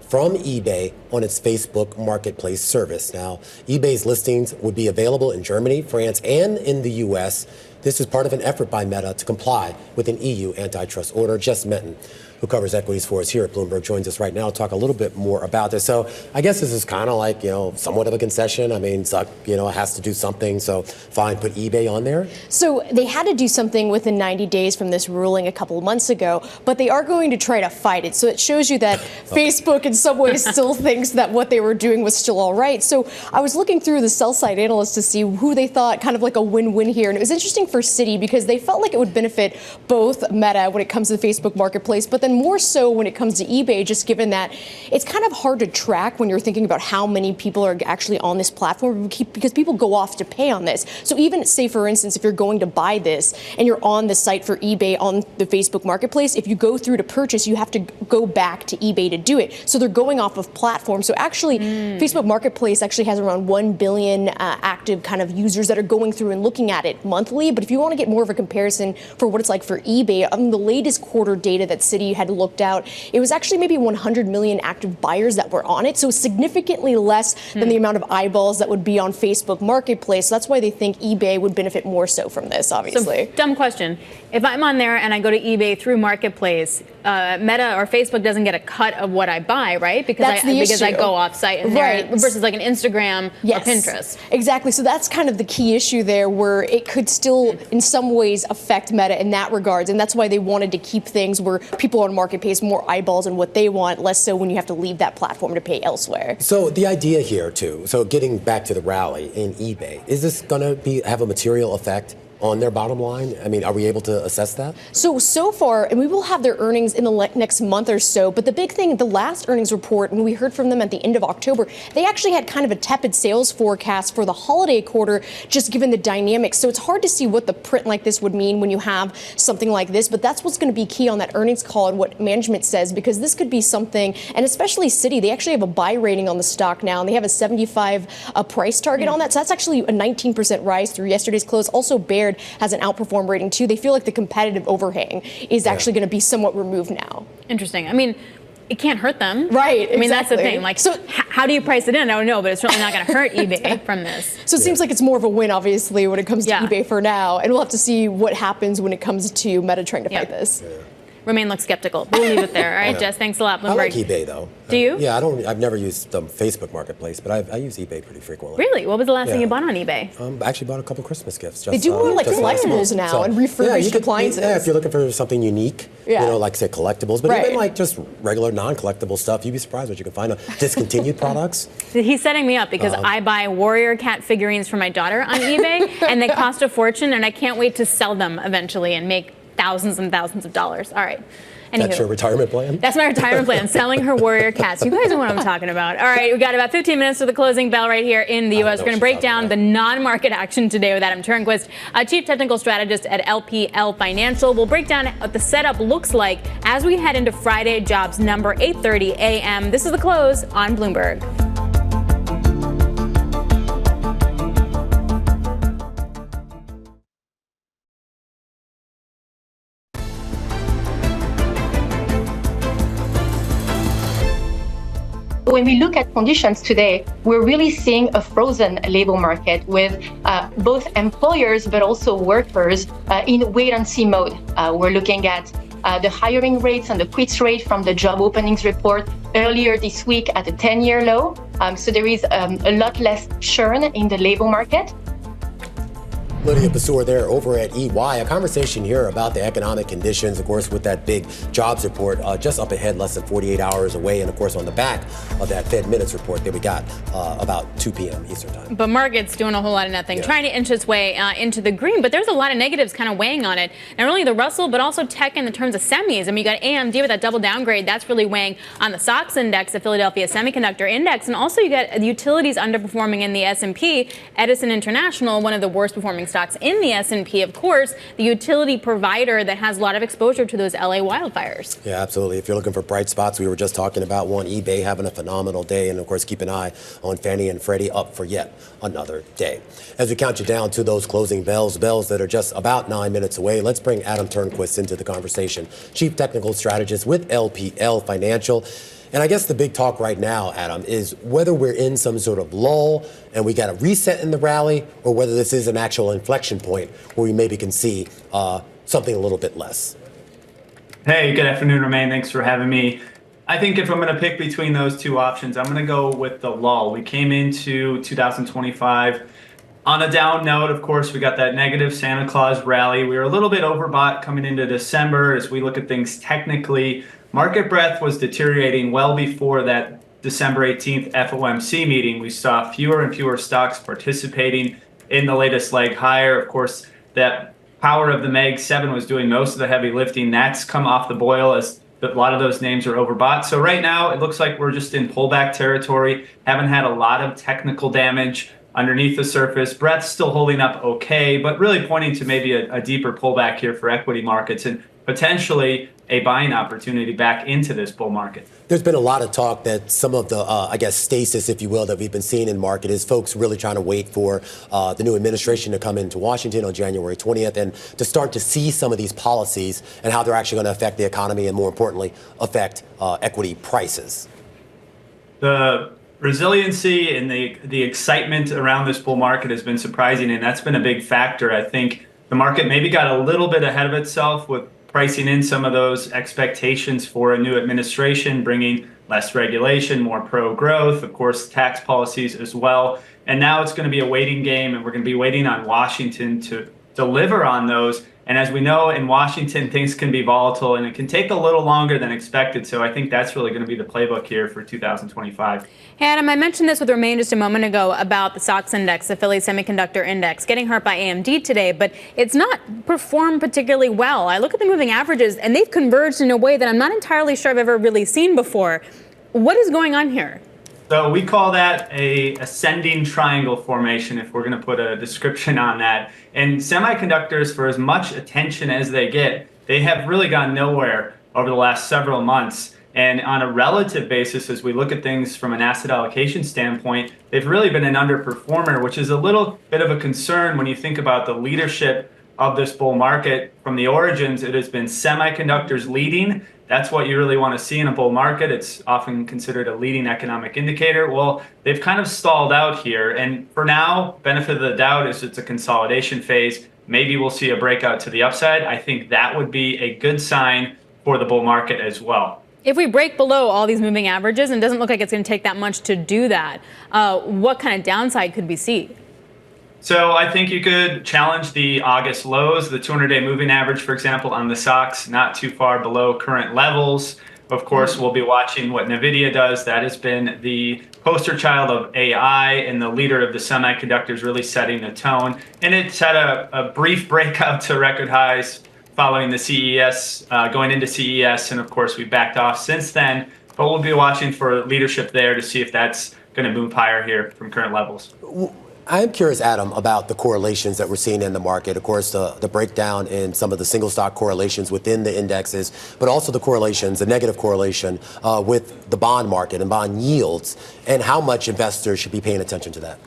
from eBay on its Facebook marketplace service. Now, eBay's listings would be available in Germany, France, and in the U.S. This is part of an effort by Meta to comply with an EU antitrust order. Jess Menton, who covers equities for us here at Bloomberg, joins us right now to talk a little bit more about this. So I guess this is kind of like, somewhat of a concession. I mean, Zuck, has to do something. So fine, put eBay on there. So they had to do something within 90 days from this ruling a couple of months ago, but they are going to try to fight it. So it shows you that Facebook in some ways still thinks that what they were doing was still all right. So I was looking through the sell side analysts to see who they thought kind of like a win-win here. And it was interesting for Citi because they felt like it would benefit both Meta when it comes to the Facebook marketplace, but then more so when it comes to eBay, just given that it's kind of hard to track when you're thinking about how many people are actually on this platform because people go off to pay on this. So even say, for instance, if you're going to buy this and you're on the site for eBay on the Facebook marketplace, if you go through to purchase, you have to go back to eBay to do it. So they're going off of platform. So actually, Facebook marketplace actually has around 1 billion active kind of users that are going through and looking at it monthly. But if you want to get more of a comparison for what it's like for eBay, the latest quarter data that Citi had looked out, it was actually maybe 100 million active buyers that were on it. So significantly less than the amount of eyeballs that would be on Facebook marketplace. So that's why they think eBay would benefit more so from this, obviously. So, dumb question. If I'm on there and I go to eBay through marketplace, Meta or Facebook doesn't get a cut of what I buy, right? Because I go off site and right. Versus like an Instagram or Pinterest. Exactly. So that's kind of the key issue there, where it could still in some ways affect Meta in that regards. And that's why they wanted to keep things where people on marketplace more eyeballs and what they want, less so when you have to leave that platform to pay elsewhere. So the idea here too, so getting back to the rally in eBay, is this going to have a material effect on their bottom line? I mean, are we able to assess that? So far, and we will have their earnings in the next month or so, but the big thing, the last earnings report, when we heard from them at the end of October, they actually had kind of a tepid sales forecast for the holiday quarter, just given the dynamics. So it's hard to see what the print like this would mean when you have something like this, but that's what's going to be key on that earnings call and what management says, because this could be something, and especially Citi, they actually have a buy rating on the stock now, and they have a 75 price target on that. So that's actually a 19% rise through yesterday's close. Also, Baird has an outperform rating too. They feel like the competitive overhang is actually going to be somewhat removed now. Interesting. I mean, it can't hurt them. Right. I mean, that's the thing. Like, so how do you price it in? I don't know, but it's certainly not going to hurt eBay from this. So it seems like it's more of a win, obviously, when it comes to eBay for now. And we'll have to see what happens when it comes to Meta trying to fight this. Remain looks skeptical. We'll leave it there. All right, Jess, thanks a lot. Bloomberg. I like eBay, though. Do you? Yeah, I've never used Facebook Marketplace, but I use eBay pretty frequently. Really? What was the last thing you bought on eBay? I actually bought a couple Christmas gifts. They do more like collectibles now and refurbished appliances. Yeah, if you're looking for something unique, like say collectibles, but even like just regular non-collectible stuff, you'd be surprised what you can find. Discontinued products. He's setting me up because I buy warrior cat figurines for my daughter on eBay, and they cost a fortune, and I can't wait to sell them eventually and make thousands and thousands of dollars. All right. Anywho, that's your retirement plan? That's my retirement plan, selling her warrior cats. You guys know what I'm talking about. All right, we got about 15 minutes to the closing bell right here in the U.S. We're going to break down the non-market action today with Adam Turnquist, Chief Technical Strategist at LPL Financial. We'll break down what the setup looks like as we head into Friday jobs number 8:30 a.m. This is the close on Bloomberg. When we look at conditions today, we're really seeing a frozen labor market with both employers but also workers in wait-and-see mode. We're looking at the hiring rates and the quits rate from the job openings report earlier this week at a 10-year low. So there is a lot less churn in the labor market. Lydia Boussour there over at EY. A conversation here about the economic conditions, of course, with that big jobs report just up ahead, less than 48 hours away. And, of course, on the back of that Fed minutes report that we got about 2 p.m. Eastern time. But market's doing a whole lot of nothing, trying to inch its way into the green. But there's a lot of negatives kind of weighing on it. Not only the Russell, but also tech in the terms of semis. I mean, you got AMD with that double downgrade. That's really weighing on the SOX index, the Philadelphia Semiconductor Index. And also you got the utilities underperforming in the S&P. Edison International, one of the worst performing stocks in the S&P, of course, the utility provider that has a lot of exposure to those LA wildfires. Yeah, absolutely. If you're looking for bright spots, we were just talking about one, eBay having a phenomenal day. And of course, keep an eye on Fannie and Freddie up for yet another day. As we count you down to those closing bells that are just about 9 minutes away, let's bring Adam Turnquist into the conversation, Chief Technical Strategist with LPL Financial. And I guess the big talk right now, Adam, is whether we're in some sort of lull and we got a reset in the rally, or whether this is an actual inflection point where we maybe can see something a little bit less. Hey, good afternoon, Romain. Thanks for having me. I think if I'm going to pick between those two options, I'm going to go with the lull. We came into 2025 on a down note. Of course, we got that negative Santa Claus rally. We were a little bit overbought coming into December. As we look at things technically, market breadth was deteriorating well before that December 18th FOMC meeting. We saw fewer and fewer stocks participating in the latest leg higher. Of course, that power of the Mag 7 was doing most of the heavy lifting. That's come off the boil as a lot of those names are overbought. So right now, it looks like we're just in pullback territory. Haven't had a lot of technical damage underneath the surface. Breadth's still holding up okay, but really pointing to maybe a deeper pullback here for equity markets and potentially a buying opportunity back into this bull market. There's been a lot of talk that some of the, stasis, if you will, that we've been seeing in market is folks really trying to wait for the new administration to come into Washington on January 20th and to start to see some of these policies and how they're actually going to affect the economy and, more importantly, affect equity prices. The resiliency and the excitement around this bull market has been surprising, and that's been a big factor. I think the market maybe got a little bit ahead of itself with pricing in some of those expectations for a new administration, bringing less regulation, more pro-growth, of course, tax policies as well. And now it's going to be a waiting game, and we're going to be waiting on Washington to deliver on those. And as we know, in Washington, things can be volatile, and it can take a little longer than expected. So I think that's really going to be the playbook here for 2025. Hey, Adam, I mentioned this with Romain just a moment ago about the SOX index, the Philly Semiconductor Index, getting hurt by AMD today, but it's not performed particularly well. I look at the moving averages, and they've converged in a way that I'm not entirely sure I've ever really seen before. What is going on here? So we call that a ascending triangle formation, if we're going to put a description on that. And semiconductors, for as much attention as they get, they have really gone nowhere over the last several months. And on a relative basis, as we look at things from an asset allocation standpoint, they've really been an underperformer, which is a little bit of a concern when you think about the leadership of this bull market. From the origins, it has been semiconductors leading. That's what you really want to see in a bull market. It's often considered a leading economic indicator. Well, they've kind of stalled out here. And for now, benefit of the doubt is it's a consolidation phase. Maybe we'll see a breakout to the upside. I think that would be a good sign for the bull market as well. If we break below all these moving averages, and it doesn't look like it's going to take that much to do that, what kind of downside could we see? So I think you could challenge the August lows, the 200-day moving average, for example, on the SOX, not too far below current levels. Of course, we'll be watching what NVIDIA does. That has been the poster child of AI and the leader of the semiconductors, really setting the tone. And it's had a brief breakout to record highs following the CES, going into CES. And of course, we backed off since then. But we'll be watching for leadership there to see if that's going to move higher here from current levels. I'm curious, Adam, about the correlations that we're seeing in the market. Of course, the breakdown in some of the single stock correlations within the indexes, but also the correlations, the negative correlation with the bond market and bond yields, and how much investors should be paying attention to that.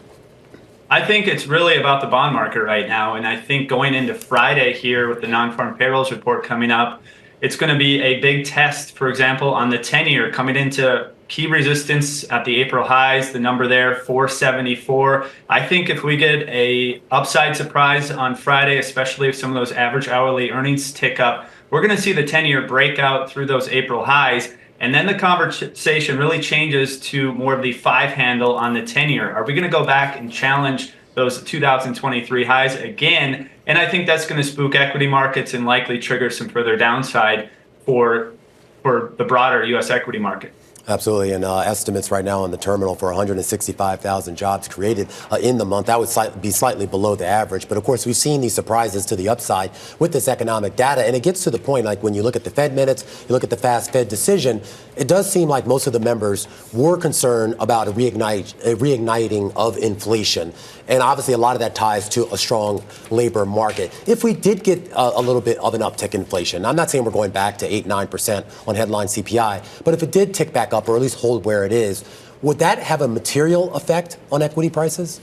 I think it's really about the bond market right now. And I think going into Friday here with the non-farm payrolls report coming up, it's going to be a big test, for example, on the 10-year coming into key resistance at the April highs, the number there, 474. I think if we get a upside surprise on Friday, especially if some of those average hourly earnings tick up, we're going to see the 10-year breakout through those April highs. And then the conversation really changes to more of the 5 handle on the 10-year. Are we going to go back and challenge those 2023 highs again? And I think that's going to spook equity markets and likely trigger some further downside for the broader U.S. equity market. Absolutely, and estimates right now on the terminal for 165,000 jobs created in the month. That would be slightly below the average. But of course, we've seen these surprises to the upside with this economic data. And it gets to the point, like when you look at the Fed minutes, you look at the fast Fed decision, it does seem like most of the members were concerned about a reigniting of inflation. And obviously, a lot of that ties to a strong labor market. If we did get a little bit of an uptick in inflation, I'm not saying we're going back to 8-9% on headline CPI, but if it did tick back up or at least hold where it is, would that have a material effect on equity prices?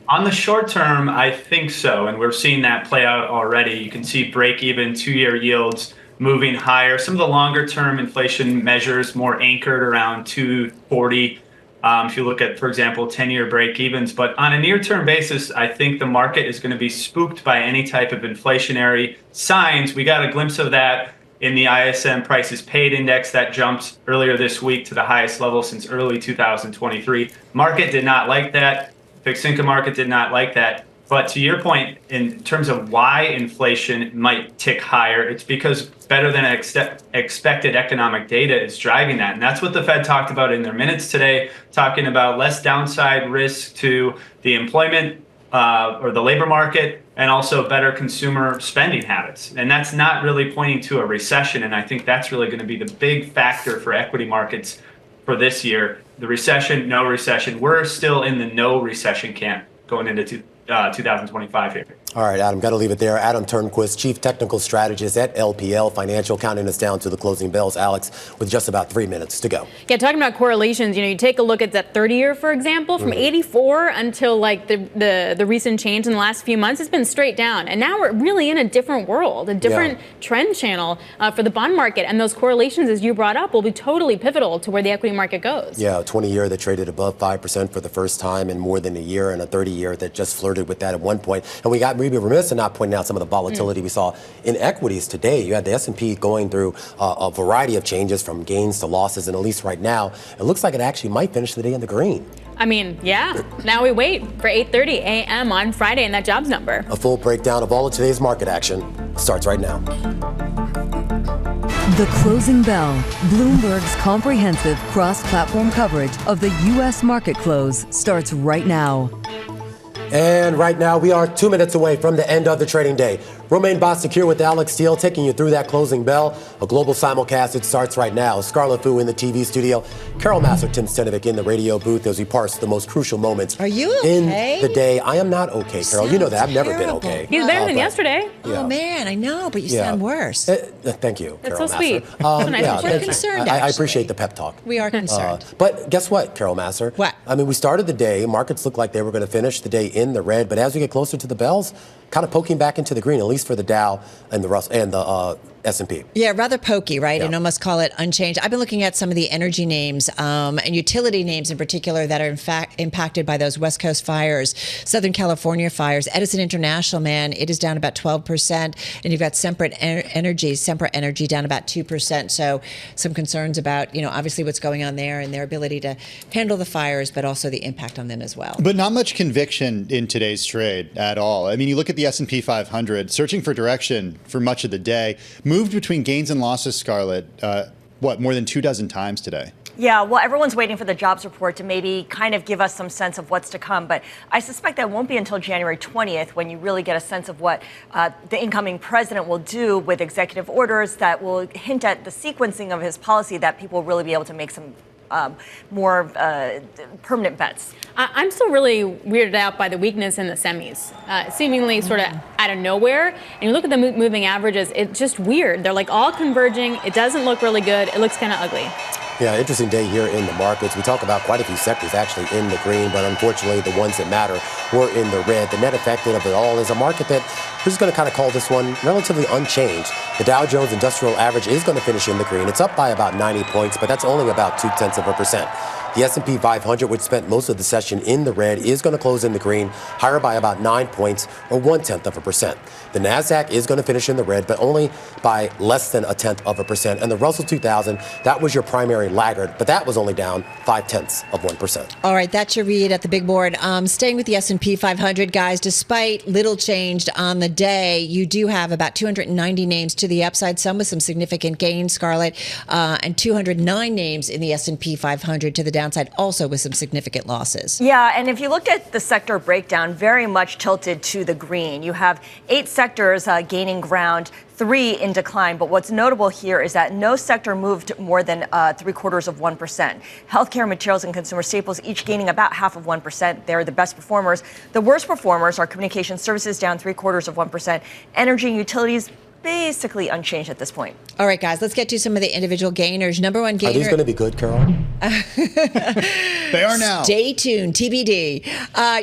On the short term, I think so. And we're seeing that play out already. You can see break-even 2-year yields moving higher. Some of the longer-term inflation measures more anchored around 240. If you look at, for example, 10-year break-evens. But on a near-term basis, I think the market is going to be spooked by any type of inflationary signs. We got a glimpse of that in the ISM prices paid index that jumped earlier this week to the highest level since early 2023. Market did not like that. Fixed income market did not like that. But to your point, in terms of why inflation might tick higher, it's because better than expected economic data is driving that. And that's what the Fed talked about in their minutes today, talking about less downside risk to the employment or the labor market, and also better consumer spending habits. And that's not really pointing to a recession. And I think that's really going to be the big factor for equity markets for this year. The recession, no recession. We're still in the no recession camp going into 2025 here. All right, Adam, got to leave it there. Adam Turnquist, Chief Technical Strategist at LPL Financial, counting us down to the closing bells. Alex, with just about 3 minutes to go. Yeah, talking about correlations, you take a look at that 30-year, for example, from 84 until like the recent change in the last few months, it's been straight down. And now we're really in a different world, a different trend channel for the bond market. And those correlations, as you brought up, will be totally pivotal to where the equity market goes. Yeah, a 20-year that traded above 5% for the first time in more than a year, and a 30-year that just flirted with that at one point. And we'd be remiss in not pointing out some of the volatility we saw in equities today. You had the S&P going through a variety of changes from gains to losses, and at least right now, it looks like it actually might finish the day in the green. I mean, yeah. Now we wait for 8:30 a.m. on Friday and that jobs number. A full breakdown of all of today's market action starts right now. The Closing Bell, Bloomberg's comprehensive cross-platform coverage of the U.S. market close, starts right now. And right now, we are 2 minutes away from the end of the trading day. Romaine Bostick here with Alex Steele, taking you through that closing bell. A global simulcast, it starts right now. Scarlett Fu in the TV studio. Carol Massar, Tim Stenovic in the radio booth as we parse the most crucial moments in the day. I am not okay, Carol. You know that. I've never been okay. He's better than yesterday. Oh, man, I know, but you sound worse. Thank you, Carol That's so Massar. sweet. We're concerned, I appreciate the pep talk. We are concerned. But guess what, Carol Massar? What? I mean, we started the day. Markets looked like they were going to finish the day in the red. But as we get closer to the bells, kind of poking back into the green, at least for the Dow and the S&P. Yeah, rather pokey, right? Yeah. And almost call it unchanged. I've been looking at some of the energy names and utility names in particular that are in fact impacted by those West Coast fires, Southern California fires. Edison International, man, it is down about 12%. And you've got Sempra Energy down about 2%. So some concerns about, obviously what's going on there and their ability to handle the fires, but also the impact on them as well. But not much conviction in today's trade at all. I mean, you look at the S&P 500, searching for direction for much of the day, moved between gains and losses, Scarlett, more than 24 times today? Yeah, well, everyone's waiting for the jobs report to maybe kind of give us some sense of what's to come. But I suspect that won't be until January 20th when you really get a sense of what the incoming president will do with executive orders that will hint at the sequencing of his policy that people will really be able to make some more permanent bets. I'm still really weirded out by the weakness in the semis, seemingly sort of out of nowhere. And you look at the moving averages, it's just weird. They're like all converging. It doesn't look really good. It looks kind of ugly. Yeah, interesting day here in the markets. We talk about quite a few sectors actually in the green, but unfortunately the ones that matter were in the red. The net effect of it all is a market that we're just going to kind of call this one relatively unchanged. The Dow Jones Industrial Average is going to finish in the green. It's up by about 90 points, but that's only about 0.2%. The S&P 500, which spent most of the session in the red, is going to close in the green, higher by about 9 points or 0.1%. The Nasdaq is going to finish in the red, but only by less than 0.1%. And the Russell 2000, that was your primary laggard, but that was only down 0.5%. All right, that's your read at the big board. Staying with the S&P 500, guys, despite little changed on the day, you do have about 290 names to the upside, some with some significant gains, Scarlett, and 209 names in the S&P 500 to the downside, also with some significant losses. Yeah, and if you look at the sector breakdown, very much tilted to the green. You have 8 sectors gaining ground, 3 in decline. But what's notable here is that no sector moved more than 0.75%. Healthcare, materials, and consumer staples each gaining about 0.5%. They're the best performers. The worst performers are communication services down 0.75%. Energy and utilities basically unchanged at this point. All right, guys, let's get to some of the individual gainers. Number one gainer. Are these going to be good, Carol? They are now. Stay tuned, TBD.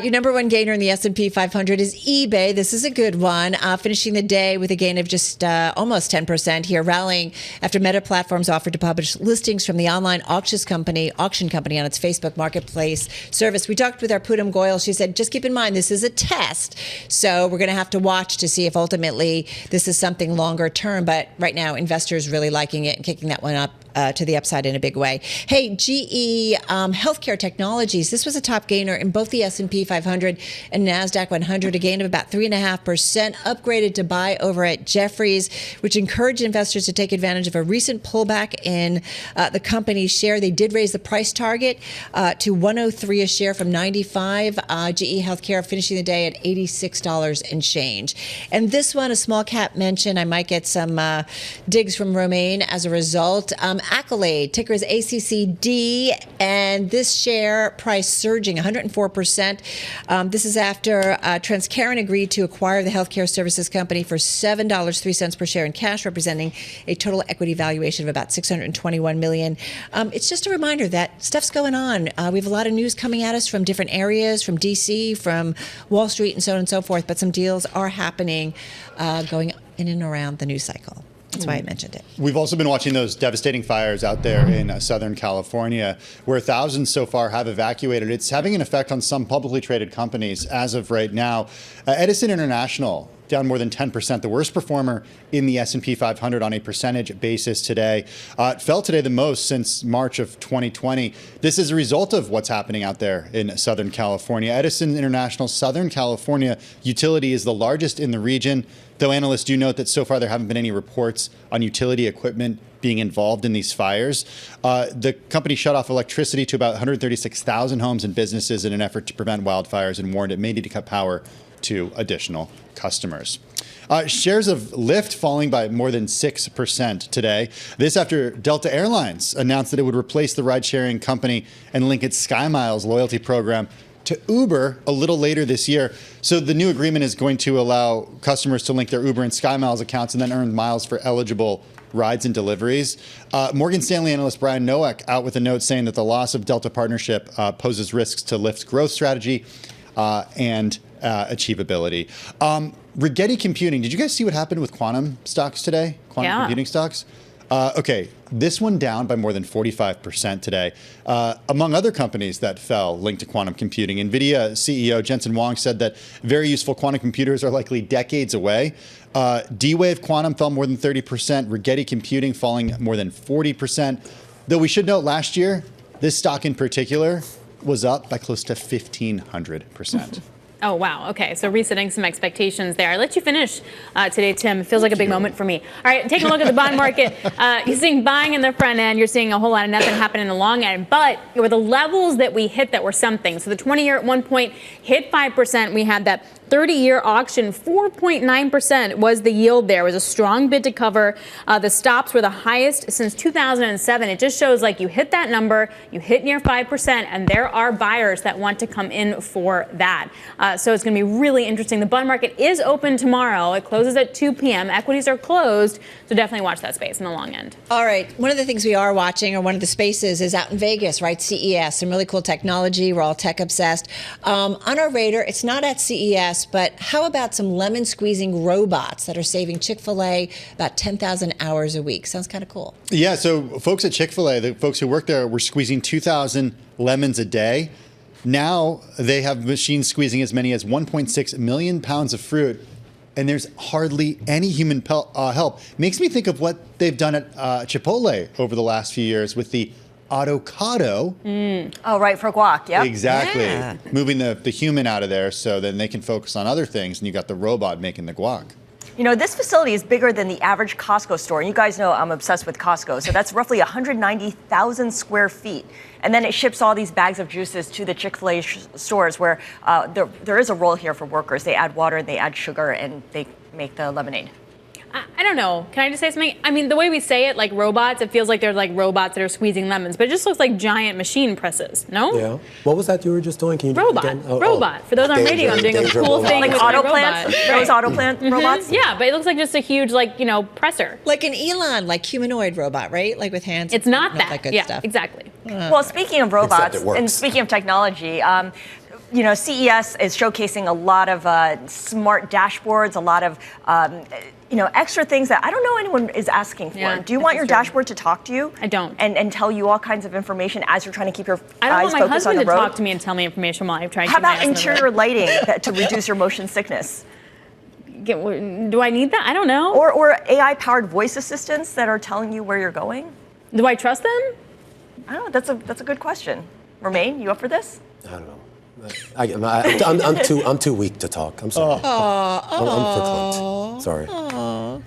Your number one gainer in the S&P 500 is eBay. This is a good one, finishing the day with a gain of just almost 10% here, rallying after Meta Platforms offered to publish listings from the online auction company on its Facebook Marketplace service. We talked with our Pootam Goyal. She said, just keep in mind, this is a test. So we're going to have to watch to see if ultimately this is something longer term. But right now, investors really liking it and kicking that one up to the upside in a big way. Hey, GE Healthcare Technologies, this was a top gainer in both the S&P 500 and NASDAQ 100, a gain of about 3.5%, upgraded to buy over at Jefferies, which encouraged investors to take advantage of a recent pullback in the company's share. They did raise the price target to $103 a share from $95. GE Healthcare finishing the day at $86 and change. And this one, a small cap mention. I might get some digs from Romaine as a result. Accolade, ticker is ACCD, and this share price surging 104%. This is after Transcarent agreed to acquire the healthcare services company for $7.03 per share in cash, representing a total equity valuation of about $621 million. It's just a reminder that stuff's going on. We have a lot of news coming at us from different areas, from DC, from Wall Street, and so on and so forth, but some deals are happening going in and around the news cycle. That's why I mentioned it. We've also been watching those devastating fires out there in Southern California, where thousands so far have evacuated. It's having an effect on some publicly traded companies as of right now. Edison International, down more than 10%, the worst performer in the S&P 500 on a percentage basis today. It fell today the most since March of 2020. This is a result of what's happening out there in Southern California. Edison International Southern California utility is the largest in the region, though analysts do note that so far there haven't been any reports on utility equipment being involved in these fires. The company shut off electricity to about 136,000 homes and businesses in an effort to prevent wildfires and warned it may need to cut power to additional customers. Shares of Lyft falling by more than 6% today. This after Delta Airlines announced that it would replace the ride-sharing company and link its SkyMiles loyalty program to Uber a little later this year. So the new agreement is going to allow customers to link their Uber and SkyMiles accounts and then earn miles for eligible rides and deliveries. Morgan Stanley analyst Brian Nowak out with a note saying that the loss of Delta partnership poses risks to Lyft's growth strategy and achievability. Rigetti Computing, did you guys see what happened with quantum stocks today? Quantum computing stocks? Okay, this one down by more than 45% today. Among other companies that fell linked to quantum computing, NVIDIA CEO Jensen Huang said that very useful quantum computers are likely decades away. D-Wave Quantum fell more than 30%. Rigetti Computing falling more than 40%. Though we should note last year, this stock in particular was up by close to 1,500%. Oh, wow. Okay, so resetting some expectations there. I let you finish today, Tim. It feels like a big moment for me. All right, taking a look at the bond market. You're seeing buying in the front end. You're seeing a whole lot of nothing happen in the long end. But with the levels that we hit that were something. So the 20-year at one point hit 5%. We had that 30-year auction, 4.9% was the yield there. It was a strong bid to cover. The stops were the highest since 2007. It just shows like you hit that number, you hit near 5%, and there are buyers that want to come in for that. So it's going to be really interesting. The bond market is open tomorrow. It closes at 2 p.m. Equities are closed, so definitely watch that space in the long end. All right. One of the things we are watching, or one of the spaces, is out in Vegas, right? CES, some really cool technology. We're all tech obsessed. On our radar, it's not at CES. CES, but how about some lemon squeezing robots that are saving Chick-fil-A about 10,000 hours a week? Sounds kind of cool. Yeah, so folks at Chick-fil-A, the folks who work there, were squeezing 2,000 lemons a day. Now they have machines squeezing as many as 1.6 million pounds of fruit, and there's hardly any human help. Makes me think of what they've done at Chipotle over the last few years with the avocado. Oh, right, for guac, yeah. Exactly. Yeah. Moving the human out of there so then they can focus on other things, and you got the robot making the guac. You know, this facility is bigger than the average Costco store. And you guys know I'm obsessed with Costco. So that's roughly 190,000 square feet. And then it ships all these bags of juices to the Chick-fil-A stores where there is a role here for workers. They add water, they add sugar, and they make the lemonade. I don't know. Can I just say something? I mean, the way we say it, like robots, it feels like they're like robots that are squeezing lemons, but it just looks like giant machine presses. No? Yeah. What was that you were just doing? Can you do it Robot. again? Robot. For those on radio, I'm doing a cool thing Like with auto my plants? robot. Those auto plant robots? Yeah, but it looks like just a huge, like, you know, presser. Like an Elon, like humanoid robot, right? Like with hands. It's not that. good Yeah, stuff. exactly. Well, speaking of robots it works. and speaking of technology, you know, CES is showcasing a lot of smart dashboards, a lot of you know, extra things that I don't know anyone is asking for. Yeah, Do you want this your is true. dashboard to talk to you? I don't. And tell you all kinds of information as you're trying to keep your I don't eyes want my focused on husband the to road? talk to me and tell me information while I'm trying to How keep my about eyes on the interior road. lighting to reduce your motion sickness? Do I need that? I don't know. Or AI-powered voice assistants that are telling you where you're going? Do I trust them? I don't know. That's a good question. Romaine, you up for this? I don't know. I'm too weak to talk. I'm sorry. I'm verklempt. Sorry.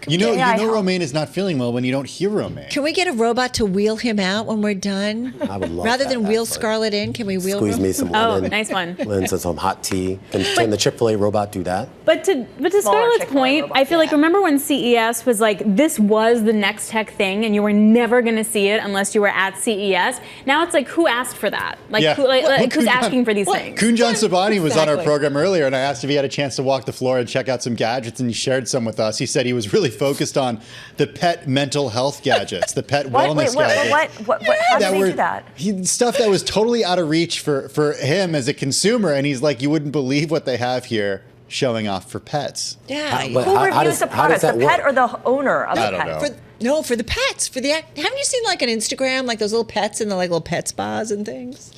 You know Romaine is not feeling well when you don't hear Romaine. Can we get a robot to wheel him out when we're done? I would love Rather that, than wheel actually. Scarlett in, can we wheel Squeeze me some lemon. Oh, nice one. And some hot tea. Can the Chick-fil-A robot do that? But to Scarlett's Chick-fil-A point, robot, I feel like remember when CES was like this was the next tech thing, and you were never going to see it unless you were at CES. Now it's like who asked for that? Like, Yeah. who's asking for these things? Kunjan Sabani was on our Exactly. program earlier, and I asked if he had a chance to walk the floor and check out some gadgets, and he shared some with us. He said he was really focused on the pet mental health gadgets, the pet wellness gadgets. How did they do that? Stuff that was totally out of reach for him as a consumer, and he's like, you wouldn't believe what they have here showing off for pets. Yeah. Who reviews the product, the pet or the owner of the I don't pet? know. For the pets. Haven't you seen like on Instagram, like those little pets in the like little pet spas and things?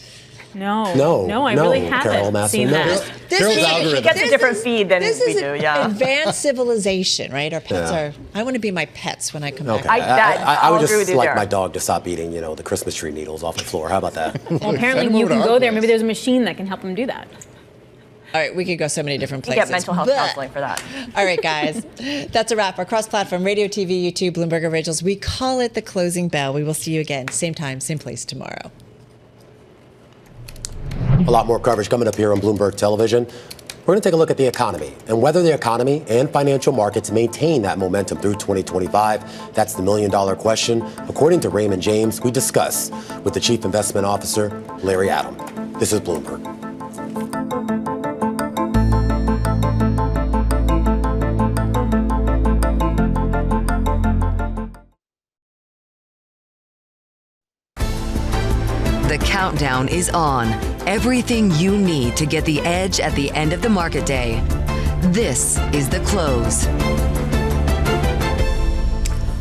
No, I really haven't Carol Massey, seen no. that. Carol's algorithm. He gets a different feed than This we is do, yeah. advanced civilization, right? Our pets Yeah. are. I want to be my pets when I come Okay. back. I I'll would agree with just you like there. my dog to stop eating, the Christmas tree needles off the floor. How about that? Well, apparently you can go there. Maybe there's a machine that can help them do that. All right, we could go so many different You places. get mental health but- counseling for that. All right, guys, that's a wrap. Our cross-platform, radio, TV, YouTube, Bloomberg Originals. We call it the closing bell. We will see you again, same time, same place tomorrow. A lot more coverage coming up here on Bloomberg Television. We're going to take a look at the economy and whether the economy and financial markets maintain that momentum through 2025. That's the million-dollar question. According to Raymond James, we discuss with the Chief Investment Officer, Lydia Boussour. This is Bloomberg. The countdown is on. Everything you need to get the edge at the end of the market day. This is The Close.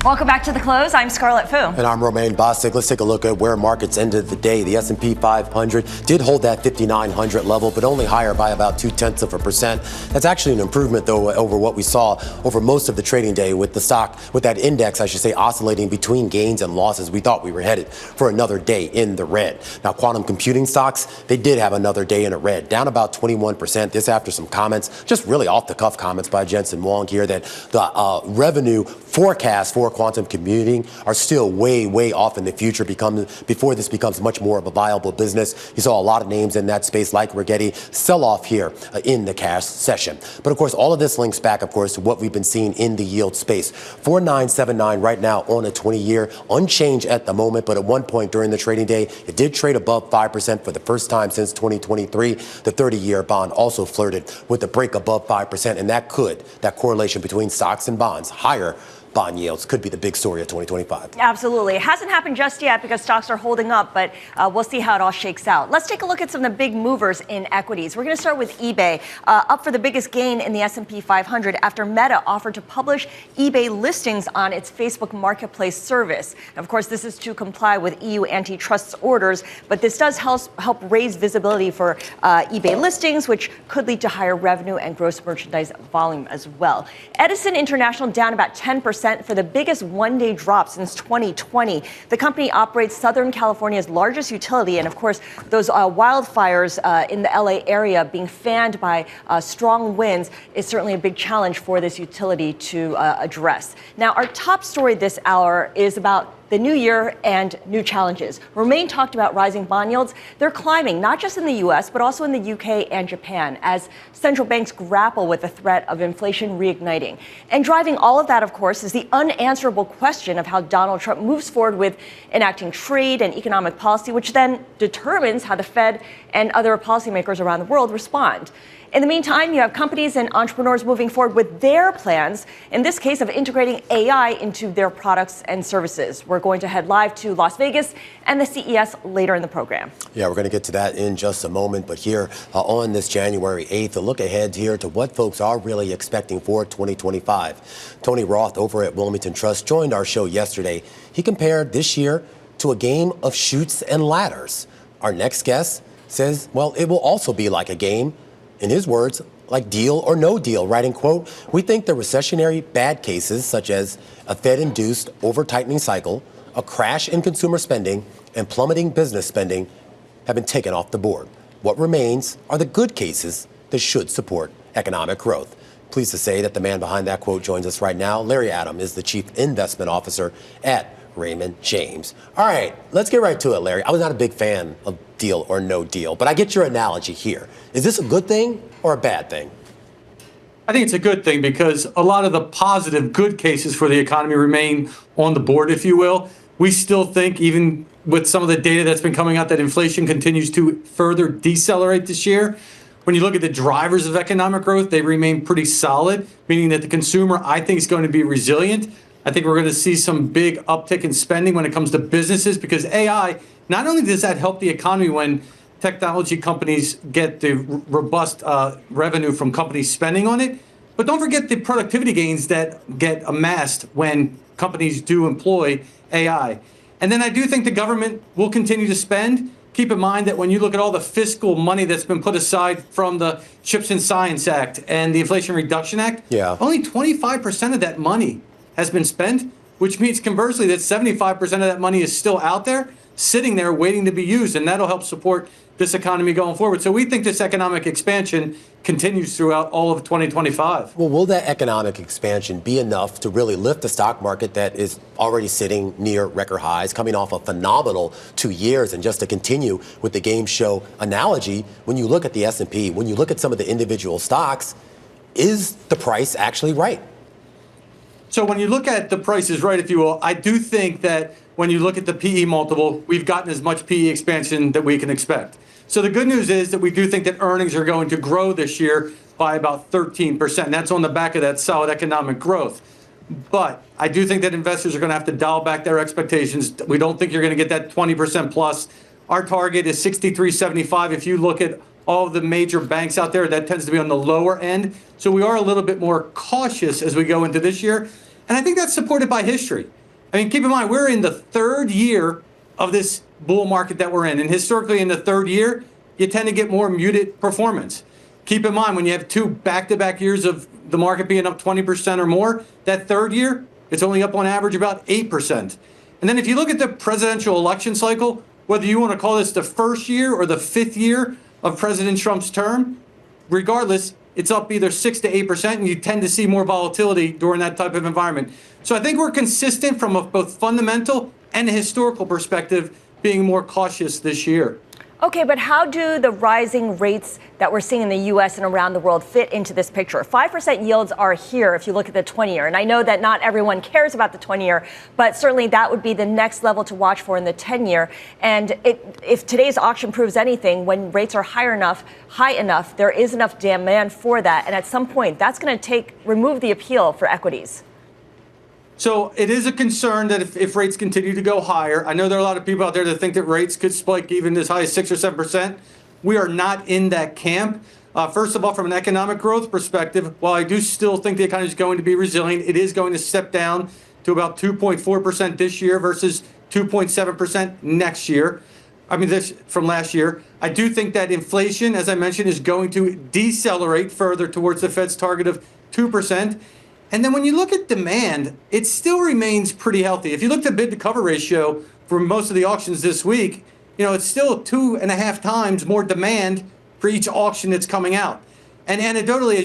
Welcome back to The Close. I'm Scarlett Fu. And I'm Romaine Bostick. Let's take a look at where markets ended the day. The S&P 500 did hold that 5,900 level, but only higher by about 0.2%. That's actually an improvement, though, over what we saw over most of the trading day with the stock, with that index, I should say, oscillating between gains and losses. We thought we were headed for another day in the red. Now, quantum computing stocks, they did have another day in a red, down about 21%. This after some comments, just really off-the-cuff comments by Jensen Huang here that the revenue forecast for quantum computing are still way, way off in the future before this becomes much more of a viable business. You saw a lot of names in that space like Rigetti sell off here in the cash session. But of course, all of this links back, of course, to what we've been seeing in the yield space. 4.979 right now on a 20-year, unchanged at the moment, but at one point during the trading day, it did trade above 5% for the first time since 2023. The 30-year bond also flirted with a break above 5%, and that correlation between stocks and bonds higher bond yields could be the big story of 2025. Absolutely. It hasn't happened just yet because stocks are holding up, but we'll see how it all shakes out. Let's take a look at some of the big movers in equities. We're going to start with eBay, up for the biggest gain in the S&P 500 after Meta offered to publish eBay listings on its Facebook Marketplace service. Of course, this is to comply with EU antitrust orders, but this does help raise visibility for eBay listings, which could lead to higher revenue and gross merchandise volume as well. Edison International down about 10% for the biggest one-day drop since 2020. The company operates Southern California's largest utility, and of course, those wildfires in the LA area being fanned by strong winds is certainly a big challenge for this utility to address. Now, our top story this hour is about the new year and new challenges. Romain talked about rising bond yields. They're climbing, not just in the U.S., but also in the UK and Japan, as central banks grapple with the threat of inflation reigniting. And driving all of that, of course, is the unanswerable question of how Donald Trump moves forward with enacting trade and economic policy, which then determines how the Fed and other policymakers around the world respond. In the meantime, you have companies and entrepreneurs moving forward with their plans, in this case of integrating AI into their products and services. We're going to head live to Las Vegas and the CES later in the program. Yeah, we're going to get to that in just a moment. But here on this January 8th, a look ahead here to what folks are really expecting for 2025. Tony Roth over at Wilmington Trust joined our show yesterday. He compared this year to a game of chutes and ladders. Our next guest says, well, it will also be like a game. In his words, like deal or no deal, writing, quote, we think the recessionary bad cases, such as a Fed-induced over-tightening cycle, a crash in consumer spending, and plummeting business spending, have been taken off the board. What remains are the good cases that should support economic growth. Pleased to say that the man behind that quote joins us right now. Lydia is the Chief Investment Officer at Raymond James. All right, let's get right to it, Larry. I was not a big fan of deal or no deal, but I get your analogy here. Is this a good thing or a bad thing? I think it's a good thing because a lot of the positive good cases for the economy remain on the board, if you will. We still think, even with some of the data that's been coming out, that inflation continues to further decelerate this year. When you look at the drivers of economic growth, they remain pretty solid, meaning that the consumer, I think, is going to be resilient. I think we're going to see some big uptick in spending when it comes to businesses because AI, not only does that help the economy when technology companies get the robust revenue from companies spending on it, but don't forget the productivity gains that get amassed when companies do employ AI. And then I do think the government will continue to spend. Keep in mind that when you look at all the fiscal money that's been put aside from the CHIPS and Science Act and the Inflation Reduction Act, only 25% of that money has been spent, which means conversely that 75% of that money is still out there, sitting there waiting to be used, and that'll help support this economy going forward. So we think this economic expansion continues throughout all of 2025. Well, will that economic expansion be enough to really lift the stock market that is already sitting near record highs, coming off a phenomenal 2 years? And just to continue with the game show analogy, when you look at the S&P, when you look at some of the individual stocks, is the price actually right? So when you look at the prices right, if you will, I do think that when you look at the PE multiple, we've gotten as much PE expansion that we can expect. So the good news is that we do think that earnings are going to grow this year by about 13%. And that's on the back of that solid economic growth. But I do think that investors are going to have to dial back their expectations. We don't think you're going to get that 20% plus. Our target is 63.75. If you look at all of the major banks out there, that tends to be on the lower end. So we are a little bit more cautious as we go into this year. And I think that's supported by history. I mean, keep in mind, we're in the third year of this bull market that we're in. And historically, in the third year, you tend to get more muted performance. Keep in mind, when you have two back-to-back years of the market being up 20% or more, that third year, it's only up on average about 8%. And then if you look at the presidential election cycle, whether you want to call this the first year or the fifth year of President Trump's term, regardless, it's up either 6 to 8%, and you tend to see more volatility during that type of environment. So I think we're consistent from a both fundamental and a historical perspective, being more cautious this year. Okay, but how do the rising rates that we're seeing in the U.S. and around the world fit into this picture? 5% yields are here if you look at the 20-year. And I know that not everyone cares about the 20-year, but certainly that would be the next level to watch for in the 10-year. And if today's auction proves anything, when rates are high enough, there is enough demand for that. And at some point, that's going to remove the appeal for equities. So it is a concern that if rates continue to go higher, I know there are a lot of people out there that think that rates could spike even as high as 6 or 7%. We are not in that camp. First of all, from an economic growth perspective, while I do still think the economy is going to be resilient, it is going to step down to about 2.4% this year versus 2.7% next year. I mean, this from last year. I do think that inflation, as I mentioned, is going to decelerate further towards the Fed's target of 2%. And then when you look at demand, it still remains pretty healthy. If you look at the bid to cover ratio for most of the auctions this week, it's still 2.5 times more demand for each auction that's coming out. And anecdotally,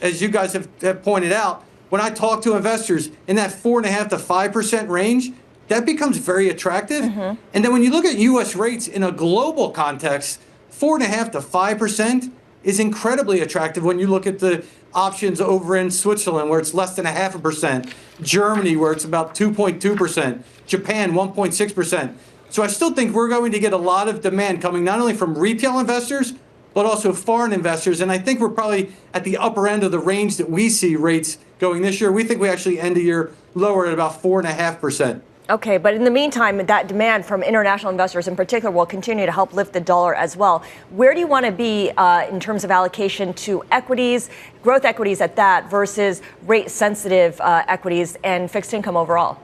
as you guys have pointed out, when I talk to investors in that 4.5 to 5% range, that becomes very attractive. Mm-hmm. And then when you look at U.S. rates in a global context, 4.5 to 5% is incredibly attractive when you look at the options over in Switzerland, where it's less than 0.5%, Germany, where it's about 2.2%, Japan, 1.6%. So I still think we're going to get a lot of demand coming not only from retail investors, but also foreign investors. And I think we're probably at the upper end of the range that we see rates going this year. We think we actually end the year lower at about 4.5%. Okay, but in the meantime, that demand from international investors in particular will continue to help lift the dollar as well. Where do you want to be in terms of allocation to equities, growth equities at that, versus rate-sensitive equities and fixed income overall?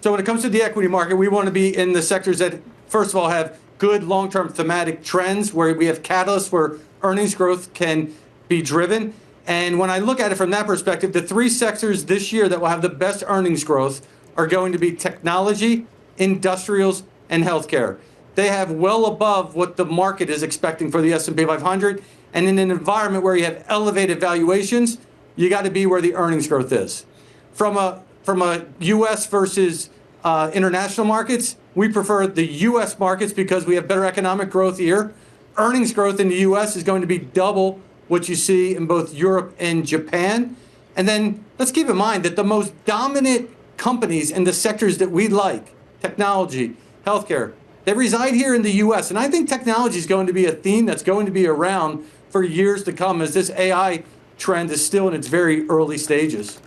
So when it comes to the equity market, we want to be in the sectors that, first of all, have good long-term thematic trends, where we have catalysts where earnings growth can be driven. And when I look at it from that perspective, the three sectors this year that will have the best earnings growth are going to be technology, industrials, and healthcare. They have well above what the market is expecting for the S&P 500. And in an environment where you have elevated valuations, you got to be where the earnings growth is. From a U.S. versus international markets, we prefer the U.S. markets because we have better economic growth here. Earnings growth in the U.S. is going to be double what you see in both Europe and Japan. And then let's keep in mind that the most dominant companies in the sectors that we like, technology, healthcare, they reside here in the U.S. And I think technology is going to be a theme that's going to be around for years to come, as this AI trend is still in its very early stages.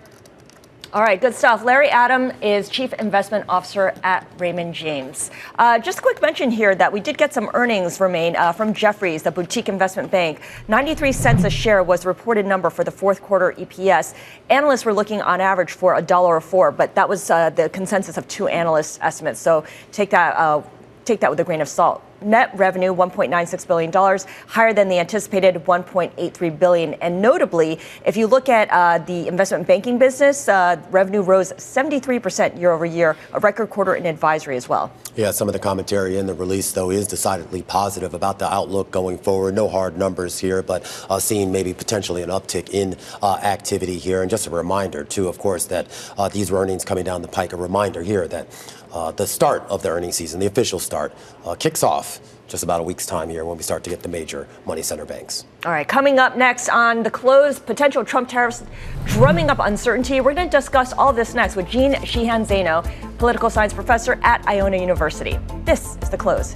All right, good stuff. Larry Adam is Chief Investment Officer at Raymond James. Just a quick mention here that we did get some earnings, Romain, from Jefferies, the boutique investment bank. 93 cents a share was the reported number for the fourth quarter EPS. Analysts were looking on average for $1.04, but that was the consensus of two analysts' estimates. So take that with a grain of salt. Net revenue, $1.96 billion, higher than the anticipated $1.83 billion. And notably, if you look at the investment banking business, revenue rose 73% year over year, a record quarter in advisory as well. Yeah, some of the commentary in the release, though, is decidedly positive about the outlook going forward. No hard numbers here, but seeing maybe potentially an uptick in activity here. And just a reminder, too, of course, that these earnings coming down the pike, a reminder here that the start of the earnings season, the official start, kicks off just about a week's time here when we start to get the major money center banks. All right, coming up next on The Close, potential Trump tariffs drumming up uncertainty. We're going to discuss all this next with Jeanne Sheehan Zaino, political science professor at Iona University. This is The Close.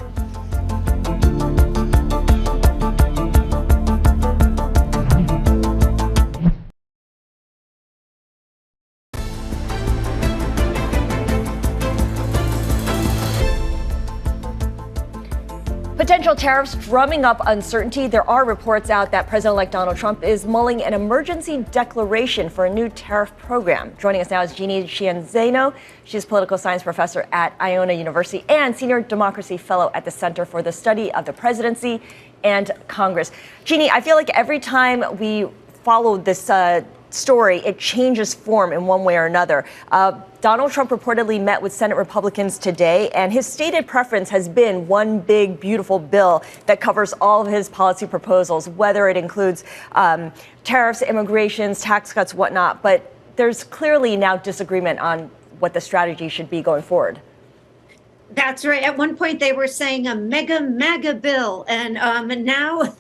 Potential tariffs drumming up uncertainty. There are reports out that President-elect Donald Trump is mulling an emergency declaration for a new tariff program. Joining us now is Jeanne Sheehan Zaino. She's political science professor at Iona University and senior democracy fellow at the Center for the Study of the Presidency and Congress. Jeanne, I feel like every time we follow this story, it changes form in one way or another. Donald Trump reportedly met with Senate Republicans today, and his stated preference has been one big, beautiful bill that covers all of his policy proposals, whether it includes tariffs, immigrations, tax cuts, whatnot. But there's clearly now disagreement on what the strategy should be going forward. That's right. At one point, they were saying a MAGA bill. And now,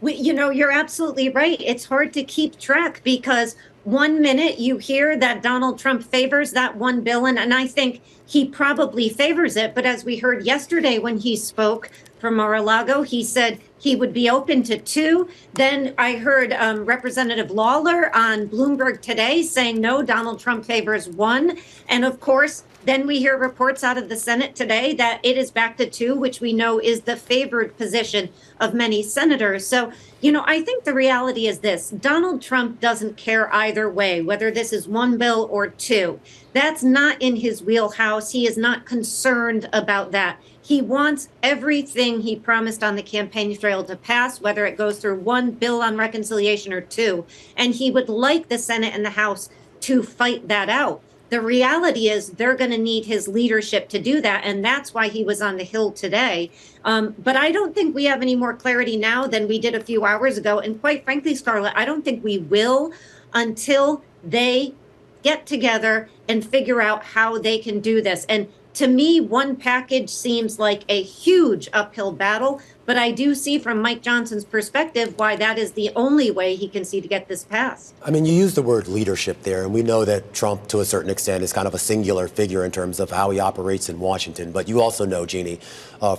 you're absolutely right. It's hard to keep track because one minute you hear that Donald Trump favors that one bill, and I think he probably favors it. But as we heard yesterday when he spoke, from Mar-a-Lago. He said he would be open to 2. Then I heard Representative Lawler on Bloomberg today saying, no, Donald Trump favors 1. And of course, then we hear reports out of the Senate today that it is back to 2, which we know is the favored position of many senators. So, I think the reality is this. Donald Trump doesn't care either way, whether this is 1 bill or 2. That's not in his wheelhouse. He is not concerned about that. He wants everything he promised on the campaign trail to pass, whether it goes through 1 bill on reconciliation or 2. And he would like the Senate and the House to fight that out. The reality is they're going to need his leadership to do that. And that's why he was on the Hill today. But I don't think we have any more clarity now than we did a few hours ago. And quite frankly, Scarlett, I don't think we will until they get together and figure out how they can do this. And to me, one package seems like a huge uphill battle. But I do see from Mike Johnson's perspective why that is the only way he can see to get this passed. I mean, you use the word leadership there, and we know that Trump, to a certain extent, is kind of a singular figure in terms of how he operates in Washington. But you also know, Jeannie,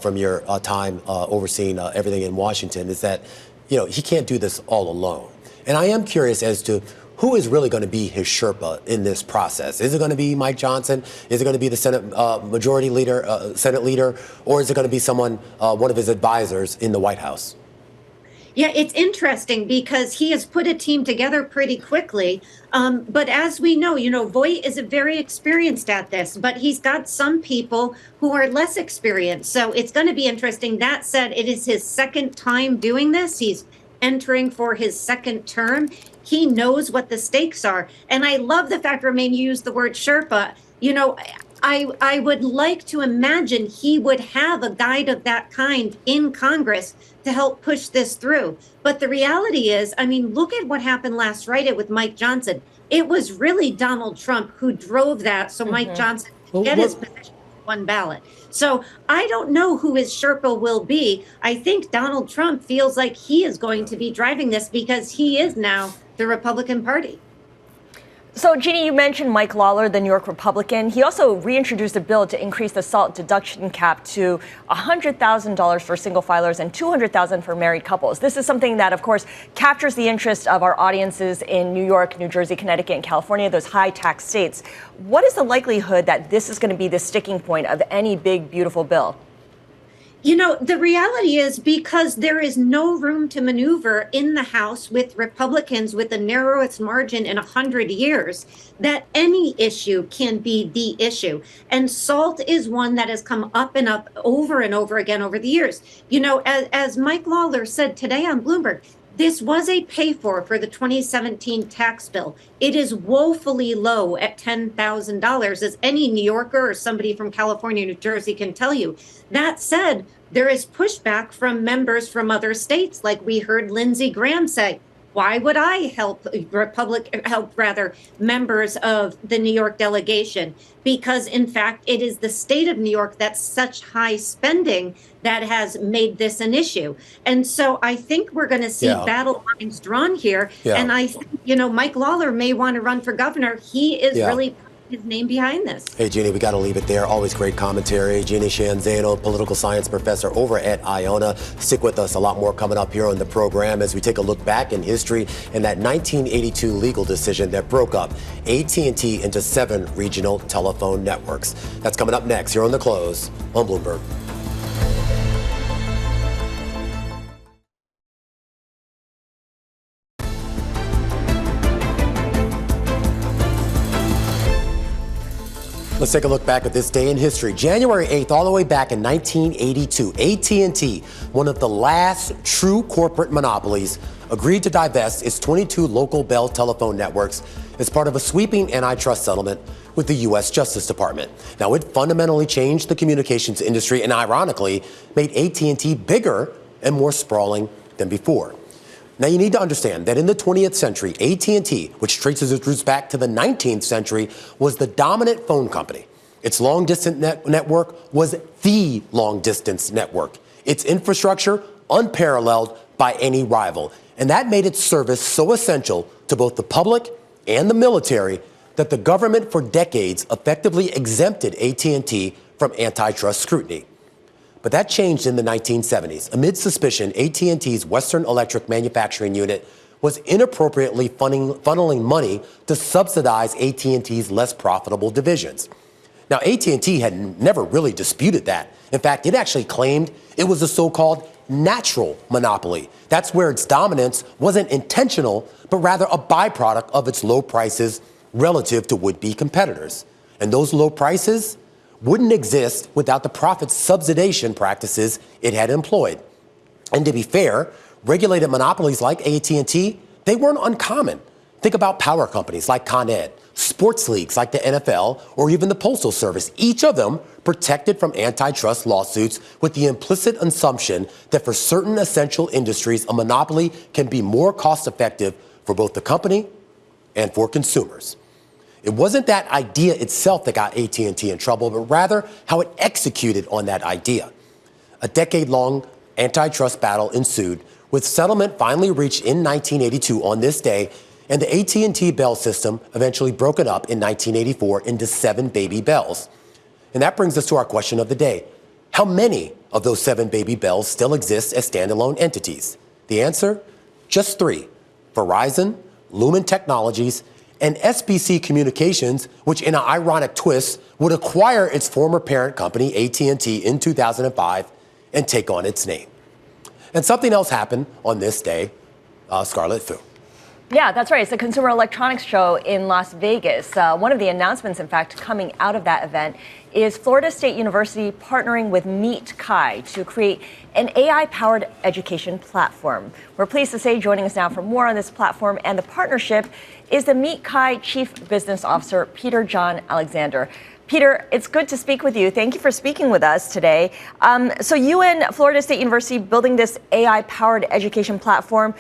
from your time overseeing everything in Washington, is that, he can't do this all alone. And I am curious as to who is really going to be his Sherpa in this process? Is it going to be Mike Johnson? Is it going to be the Senate Majority Leader, Senate Leader, or is it going to be someone, one of his advisors in the White House? Yeah, it's interesting because he has put a team together pretty quickly. But as we know, Voight is very experienced at this, but he's got some people who are less experienced. So it's going to be interesting. That said, it is his second time doing this. He's entering for his second term. He knows what the stakes are. And I love the fact, Romaine, you used the word Sherpa. I would like to imagine he would have a guide of that kind in Congress to help push this through. But the reality is, look at what happened last Friday with Mike Johnson. It was really Donald Trump who drove that so Mike Johnson could get his position on 1 ballot. So I don't know who his Sherpa will be. I think Donald Trump feels like he is going to be driving this because he is now the Republican Party. So, Jeannie, you mentioned Mike Lawler, the New York Republican. He also reintroduced a bill to increase the SALT deduction cap to $100,000 for single filers and $200,000 for married couples. This is something that, of course, captures the interest of our audiences in New York, New Jersey, Connecticut, and California, those high tax states. What is the likelihood that this is going to be the sticking point of any big, beautiful bill? The reality is because there is no room to maneuver in the House with Republicans with the narrowest margin in 100 years, that any issue can be the issue. And SALT is one that has come up and up over and over again over the years. As Mike Lawler said today on Bloomberg, this was a pay-for the 2017 tax bill. It is woefully low at $10,000, as any New Yorker or somebody from California, New Jersey can tell you. That said, there is pushback from members from other states, like we heard Lindsey Graham say. Why would I help members of the New York delegation? Because, in fact, it is the state of New York that's such high spending that has made this an issue. And so I think we're going to see battle lines drawn here. Yeah. And I think, Mike Lawler may want to run for governor. He is really his name behind this. Hey, Jeannie, we got to leave it there. Always great commentary. Jeanne Sheehan Zaino, political science professor over at Iona. Stick with us. A lot more coming up here on the program as we take a look back in history and that 1982 legal decision that broke up AT&T into 7 regional telephone networks. That's coming up next here on The Close on Bloomberg. Let's take a look back at this day in history. January 8th, all the way back in 1982, AT&T, one of the last true corporate monopolies, agreed to divest its 22 local Bell telephone networks as part of a sweeping antitrust settlement with the U.S. Justice Department. Now, it fundamentally changed the communications industry and, ironically, made AT&T bigger and more sprawling than before. Now, you need to understand that in the 20th century, AT&T, which traces its roots back to the 19th century, was the dominant phone company. Its long-distance network was the long-distance network. Its infrastructure unparalleled by any rival. And that made its service so essential to both the public and the military that the government for decades effectively exempted AT&T from antitrust scrutiny. But that changed in the 1970s. Amid suspicion, AT&T's Western Electric manufacturing unit was inappropriately funneling money to subsidize AT&T's less profitable divisions. Now, AT&T had never really disputed that. In fact, it actually claimed it was a so-called natural monopoly. That's where its dominance wasn't intentional, but rather a byproduct of its low prices relative to would-be competitors. And those low prices wouldn't exist without the profit subsidization practices it had employed. And to be fair, regulated monopolies like AT&T, they weren't uncommon. Think about power companies like Con Ed, sports leagues like the NFL, or even the Postal Service, each of them protected from antitrust lawsuits with the implicit assumption that for certain essential industries, a monopoly can be more cost-effective for both the company and for consumers. It wasn't that idea itself that got AT&T in trouble, but rather how it executed on that idea. A decade-long antitrust battle ensued, with settlement finally reached in 1982 on this day, and the AT&T Bell system eventually broken up in 1984 into 7 baby bells. And that brings us to our question of the day. How many of those 7 baby bells still exist as standalone entities? The answer? Just 3. Verizon, Lumen Technologies, and SBC Communications, which in an ironic twist would acquire its former parent company, AT&T, in 2005 and take on its name. And something else happened on this day, Scarlett Fu. Yeah, that's right. It's the Consumer Electronics Show in Las Vegas. One of the announcements, in fact, coming out of that event is Florida State University partnering with Meetkai to create an AI-powered education platform. We're pleased to say joining us now for more on this platform and the partnership is the Meetkai Chief Business Officer, Peter John Alexander. Peter, it's good to speak with you. Thank you for speaking with us today. So you and Florida State University building this AI-powered education platform.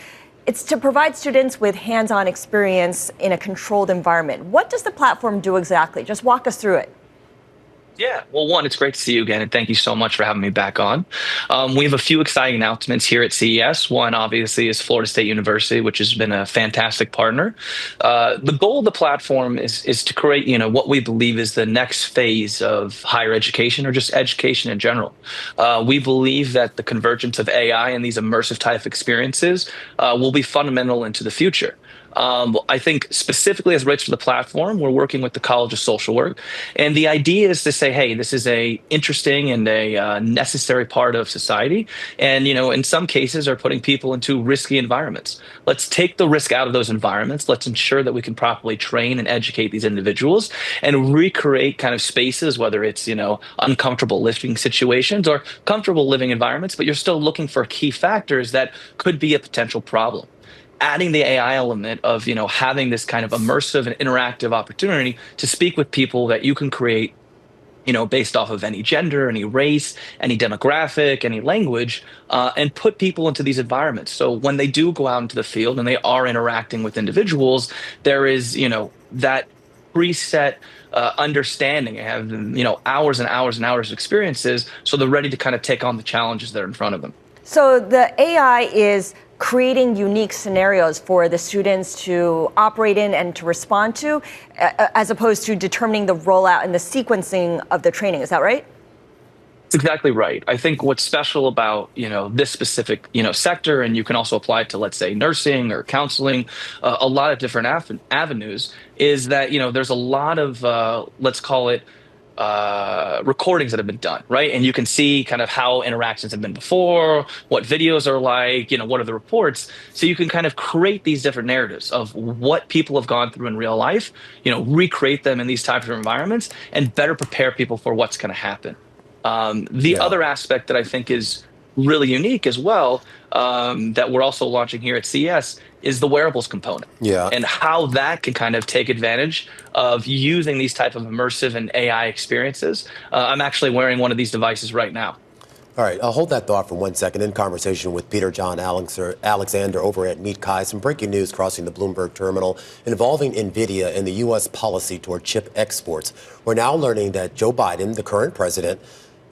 It's to provide students with hands-on experience in a controlled environment. What does the platform do exactly? Just walk us through it. Yeah, well, one, it's great to see you again, and thank you so much for having me back on. We have a few exciting announcements here at CES. One, obviously, is Florida State University, which has been a fantastic partner. The goal of the platform is to create, what we believe is the next phase of higher education or just education in general. We believe that the convergence of AI and these immersive type experiences will be fundamental into the future. I think specifically as it relates to the platform, we're working with the College of Social Work. And the idea is to say, hey, this is a interesting and a necessary part of society. And, in some cases are putting people into risky environments. Let's take the risk out of those environments. Let's ensure that we can properly train and educate these individuals and recreate kind of spaces, whether it's, uncomfortable living situations or comfortable living environments, but you're still looking for key factors that could be a potential problem. Adding the AI element of, having this kind of immersive and interactive opportunity to speak with people that you can create, based off of any gender, any race, any demographic, any language, and put people into these environments. So when they do go out into the field and they are interacting with individuals, there is, that preset understanding. They have, hours and hours and hours of experiences, so they're ready to kind of take on the challenges that are in front of them. So the AI is creating unique scenarios for the students to operate in and to respond to, as opposed to determining the rollout and the sequencing of the training. Is that right? That's exactly right. I think what's special about, this specific, sector, and you can also apply it to, let's say, nursing or counseling, a lot of different avenues, is that, there's a lot of, let's call it, recordings that have been done, right? And you can see kind of how interactions have been before, what videos are like, what are the reports. So you can kind of create these different narratives of what people have gone through in real life, recreate them in these types of environments and better prepare people for what's going to happen. The other aspect that I think is really unique as well, that we're also launching here at CES, is the wearables component. And how that can kind of take advantage of using these type of immersive and AI experiences. I'm actually wearing one of these devices right now. All right, I'll hold that thought for 1 second. In conversation with Peter John Alexander over at Meetkai, some breaking news crossing the Bloomberg terminal involving NVIDIA and the U.S. policy toward chip exports. We're now learning that Joe Biden, the current president,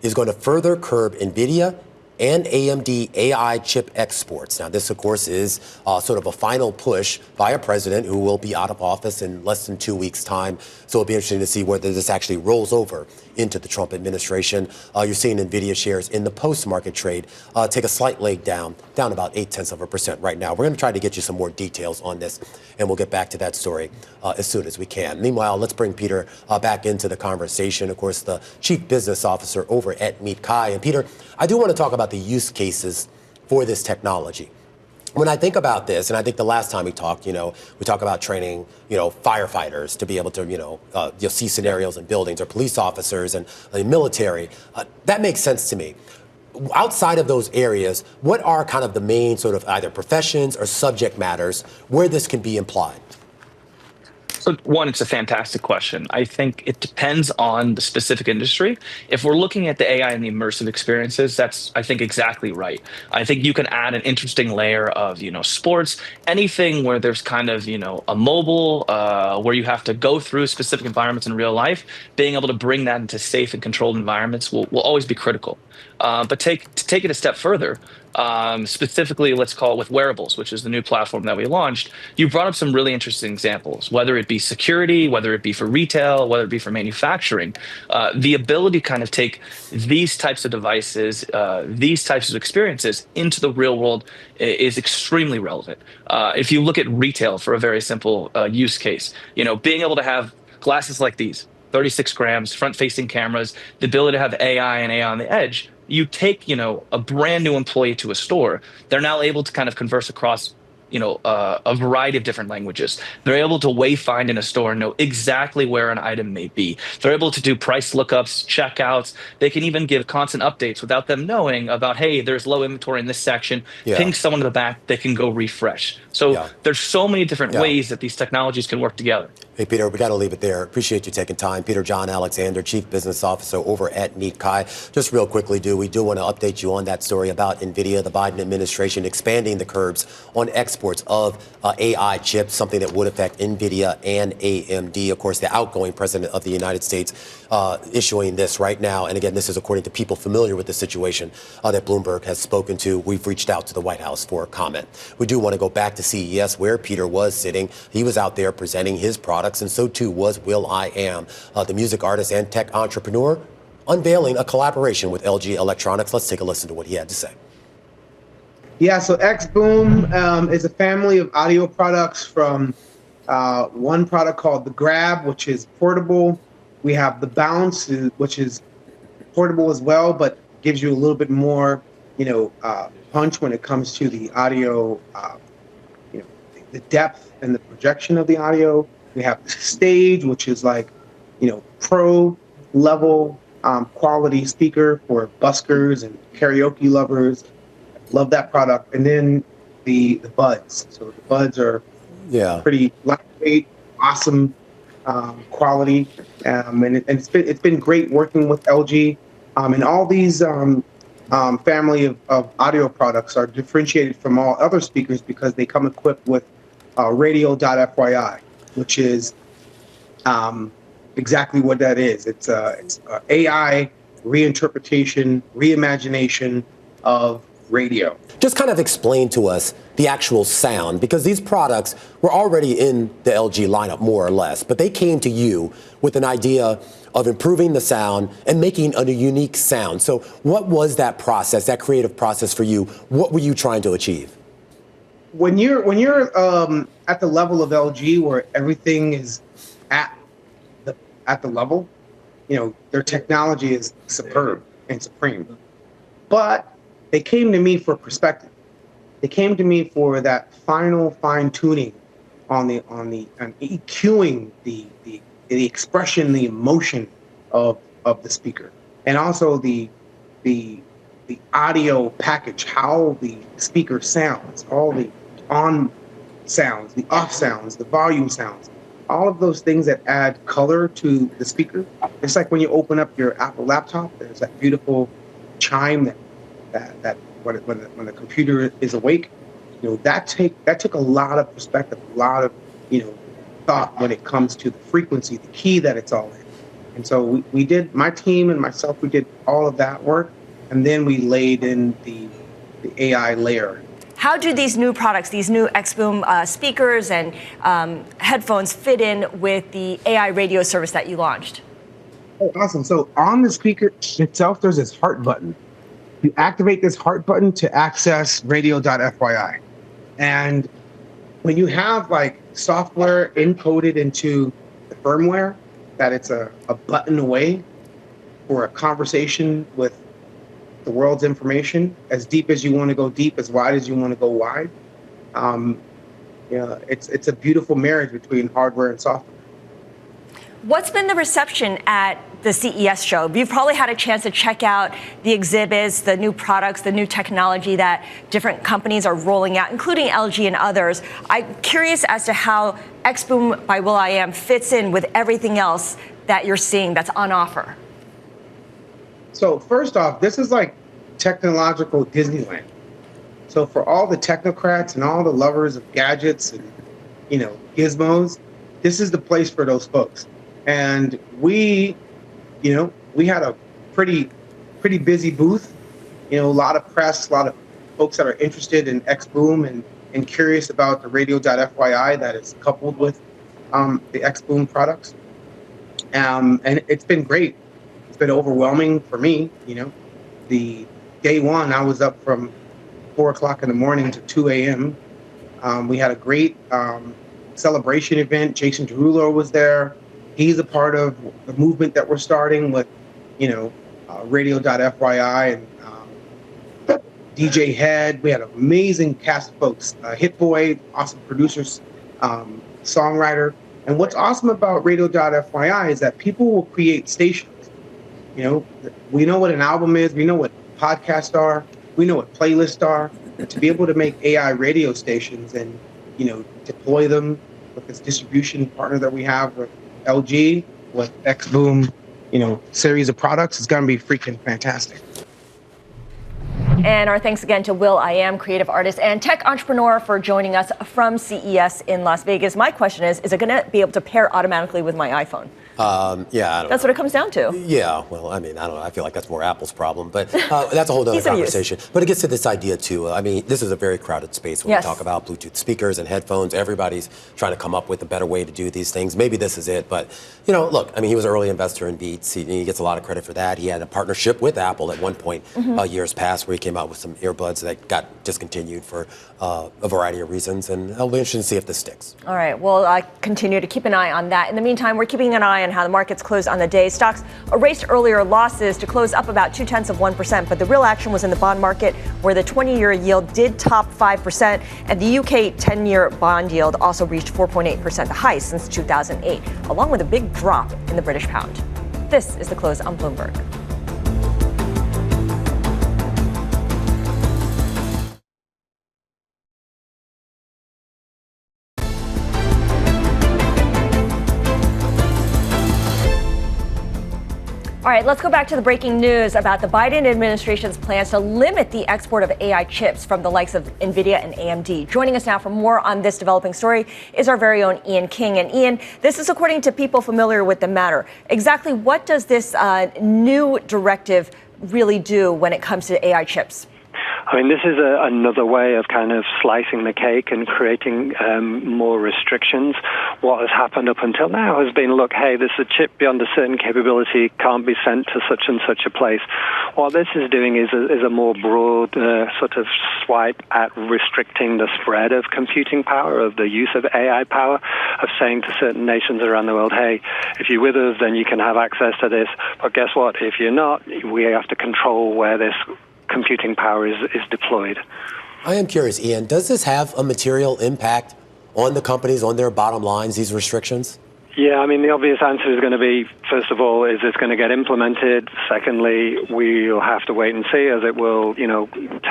is going to further curb NVIDIA and AMD AI chip exports. Now, this, of course, is sort of a final push by a president who will be out of office in less than 2 weeks' time. So it'll be interesting to see whether this actually rolls over into the Trump administration. You're seeing NVIDIA shares in the post-market trade take a slight leg down about 0.8% right now. We're going to try to get you some more details on this, and we'll get back to that story as soon as we can. Meanwhile, let's bring Peter back into the conversation. Of course, the chief business officer over at Meetkai. And Peter, I do want to talk about the use cases for this technology. When I think about this, and I think the last time we talked, we talk about training, firefighters to be able to, you'll see scenarios in buildings, or police officers and the military. That makes sense to me. Outside of those areas, what are kind of the main sort of either professions or subject matters where this can be implied? So one, it's a fantastic question. I think it depends on the specific industry. If we're looking at the AI and the immersive experiences, that's, I think, exactly right. I think you can add an interesting layer of, sports, anything where there's kind of, a mobile, where you have to go through specific environments in real life. Being able to bring that into safe and controlled environments will always be critical. But to take it a step further, specifically, let's call it with wearables, which is the new platform that we launched. You brought up some really interesting examples, whether it be security, whether it be for retail, whether it be for manufacturing. The ability to kind of take these types of devices, these types of experiences into the real world is extremely relevant. If you look at retail for a very simple use case, being able to have glasses like these, 36 grams, front-facing cameras, the ability to have AI and AI on the edge. You take, a brand new employee to a store, they're now able to kind of converse across, a variety of different languages. They're able to wayfind in a store and know exactly where an item may be. They're able to do price lookups, checkouts. They can even give constant updates without them knowing about, hey, there's low inventory in this section. Yeah. Ping someone to the back, they can go refresh. So there's so many different ways that these technologies can work together. Hey, Peter, we got to leave it there. Appreciate you taking time. Peter John Alexander, Chief Business Officer over at Meetkai. Just real quickly, we do want to update you on that story about NVIDIA, the Biden administration expanding the curbs on exports of AI chips, something that would affect NVIDIA and AMD. Of course, the outgoing president of the United States issuing this right now. And again, this is according to people familiar with the situation that Bloomberg has spoken to. We've reached out to the White House for a comment. We do want to go back to CES, where Peter was sitting. He was out there presenting his products, and so too was Will.I.Am, the music artist and tech entrepreneur, unveiling a collaboration with LG Electronics. Let's take a listen to what he had to say. Yeah, so XBoom is a family of audio products from one product called the Grab, which is portable. We have the Bounce, which is portable as well, but gives you a little bit more, punch when it comes to the audio, the depth and the projection of the audio. We have the Stage, which is like, pro level quality speaker for buskers and karaoke lovers. Love that product. And then the Buds. So the Buds are pretty lightweight, awesome quality, and it's been great working with LG. And all these family of audio products are differentiated from all other speakers because they come equipped with radio.fyi, which is exactly what that is. It's AI reinterpretation, reimagination of radio. Just kind of explain to us the actual sound, because these products were already in the LG lineup more or less, but they came to you with an idea of improving the sound and making a unique sound. So what was that process, that creative process for you? What were you trying to achieve? When you're at the level of LG where everything is at the level, their technology is superb and supreme. But they came to me for perspective. They came to me for that final fine tuning on EQing the expression, the emotion of the speaker, and also the audio package, how the speaker sounds, all the on sounds, the off sounds, the volume sounds, all of those things that add color to the speaker. It's like when you open up your Apple laptop, there's that beautiful chime that when the computer is awake, that took a lot of perspective, a lot of thought when it comes to the frequency, the key that it's all in. And so we did, my team and myself, we did all of that work, and then we laid in the AI layer. How do these new products, these new XBoom speakers and headphones fit in with the AI radio service that you launched? Oh, awesome. So on the speaker itself, there's this heart button. You activate this heart button to access radio.fyi. And when you have like software encoded into the firmware, that it's a button away for a conversation with the world's information, as deep as you want to go deep, as wide as you want to go wide. It's a beautiful marriage between hardware and software. What's been the reception at the CES show? You've probably had a chance to check out the exhibits, the new products, the new technology that different companies are rolling out, including LG and others. I'm curious as to how XBoom by Will.I.Am fits in with everything else that you're seeing that's on offer. So first off, this is like technological Disneyland. So for all the technocrats and all the lovers of gadgets and, gizmos, this is the place for those folks. And we had a pretty busy booth, a lot of press, a lot of folks that are interested in XBoom and curious about the radio.fyi that is coupled with the XBoom products. And it's been great. It's been overwhelming for me. The day one, I was up from 4 o'clock in the morning to 2 a.m. We had a great celebration event. Jason Derulo was there. He's a part of the movement that we're starting with, radio.fyi and DJ Head. We had an amazing cast of folks. Hit Boy, awesome producers, songwriter. And what's awesome about radio.fyi is that people will create stations. We know what an album is. We know what podcasts are. We know what playlists are. To be able to make AI radio stations and, deploy them with this distribution partner that we have with LG, with XBoom, series of products, is going to be freaking fantastic. And our thanks again to Will.I.Am, creative artist and tech entrepreneur, for joining us from CES in Las Vegas. My question is it going to be able to pair automatically with my iPhone? Yeah, that's what it comes down to. Yeah, well, I don't know. I feel like that's more Apple's problem, but that's a whole other conversation. But it gets to this idea, too. This is a very crowded space when we talk about Bluetooth speakers and headphones. Everybody's trying to come up with a better way to do these things. Maybe this is it, but, look, he was an early investor in Beats. He gets a lot of credit for that. He had a partnership with Apple at one point, years past, where he came out with some earbuds that got discontinued for a variety of reasons, and I'll be interested to see if this sticks. All right, well, I continue to keep an eye on that. In the meantime, we're keeping an eye on how the markets closed on the day. Stocks erased earlier losses to close up about 0.2%, but the real action was in the bond market, where the 20-year yield did top 5%, and the UK 10-year bond yield also reached 4.8%, the highest since 2008, along with a big drop in the British pound. This is The Close on Bloomberg. All right, let's go back to the breaking news about the Biden administration's plans to limit the export of AI chips from the likes of NVIDIA and AMD. Joining us now for more on this developing story is our very own Ian King. And Ian, this is according to people familiar with the matter. Exactly what does this new directive really do when it comes to AI chips? This is another way of kind of slicing the cake and creating more restrictions. What has happened up until now has been, look, hey, this is a chip beyond a certain capability, can't be sent to such and such a place. What this is doing is a more broad sort of swipe at restricting the spread of computing power, of the use of AI power, of saying to certain nations around the world, hey, if you're with us, then you can have access to this. But guess what? If you're not, we have to control where this computing power is deployed. I am curious, Ian, does this have a material impact on the companies, on their bottom lines, these restrictions? Yeah, the obvious answer is going to be, first of all, is this going to get implemented? Secondly, we'll have to wait and see, as it will,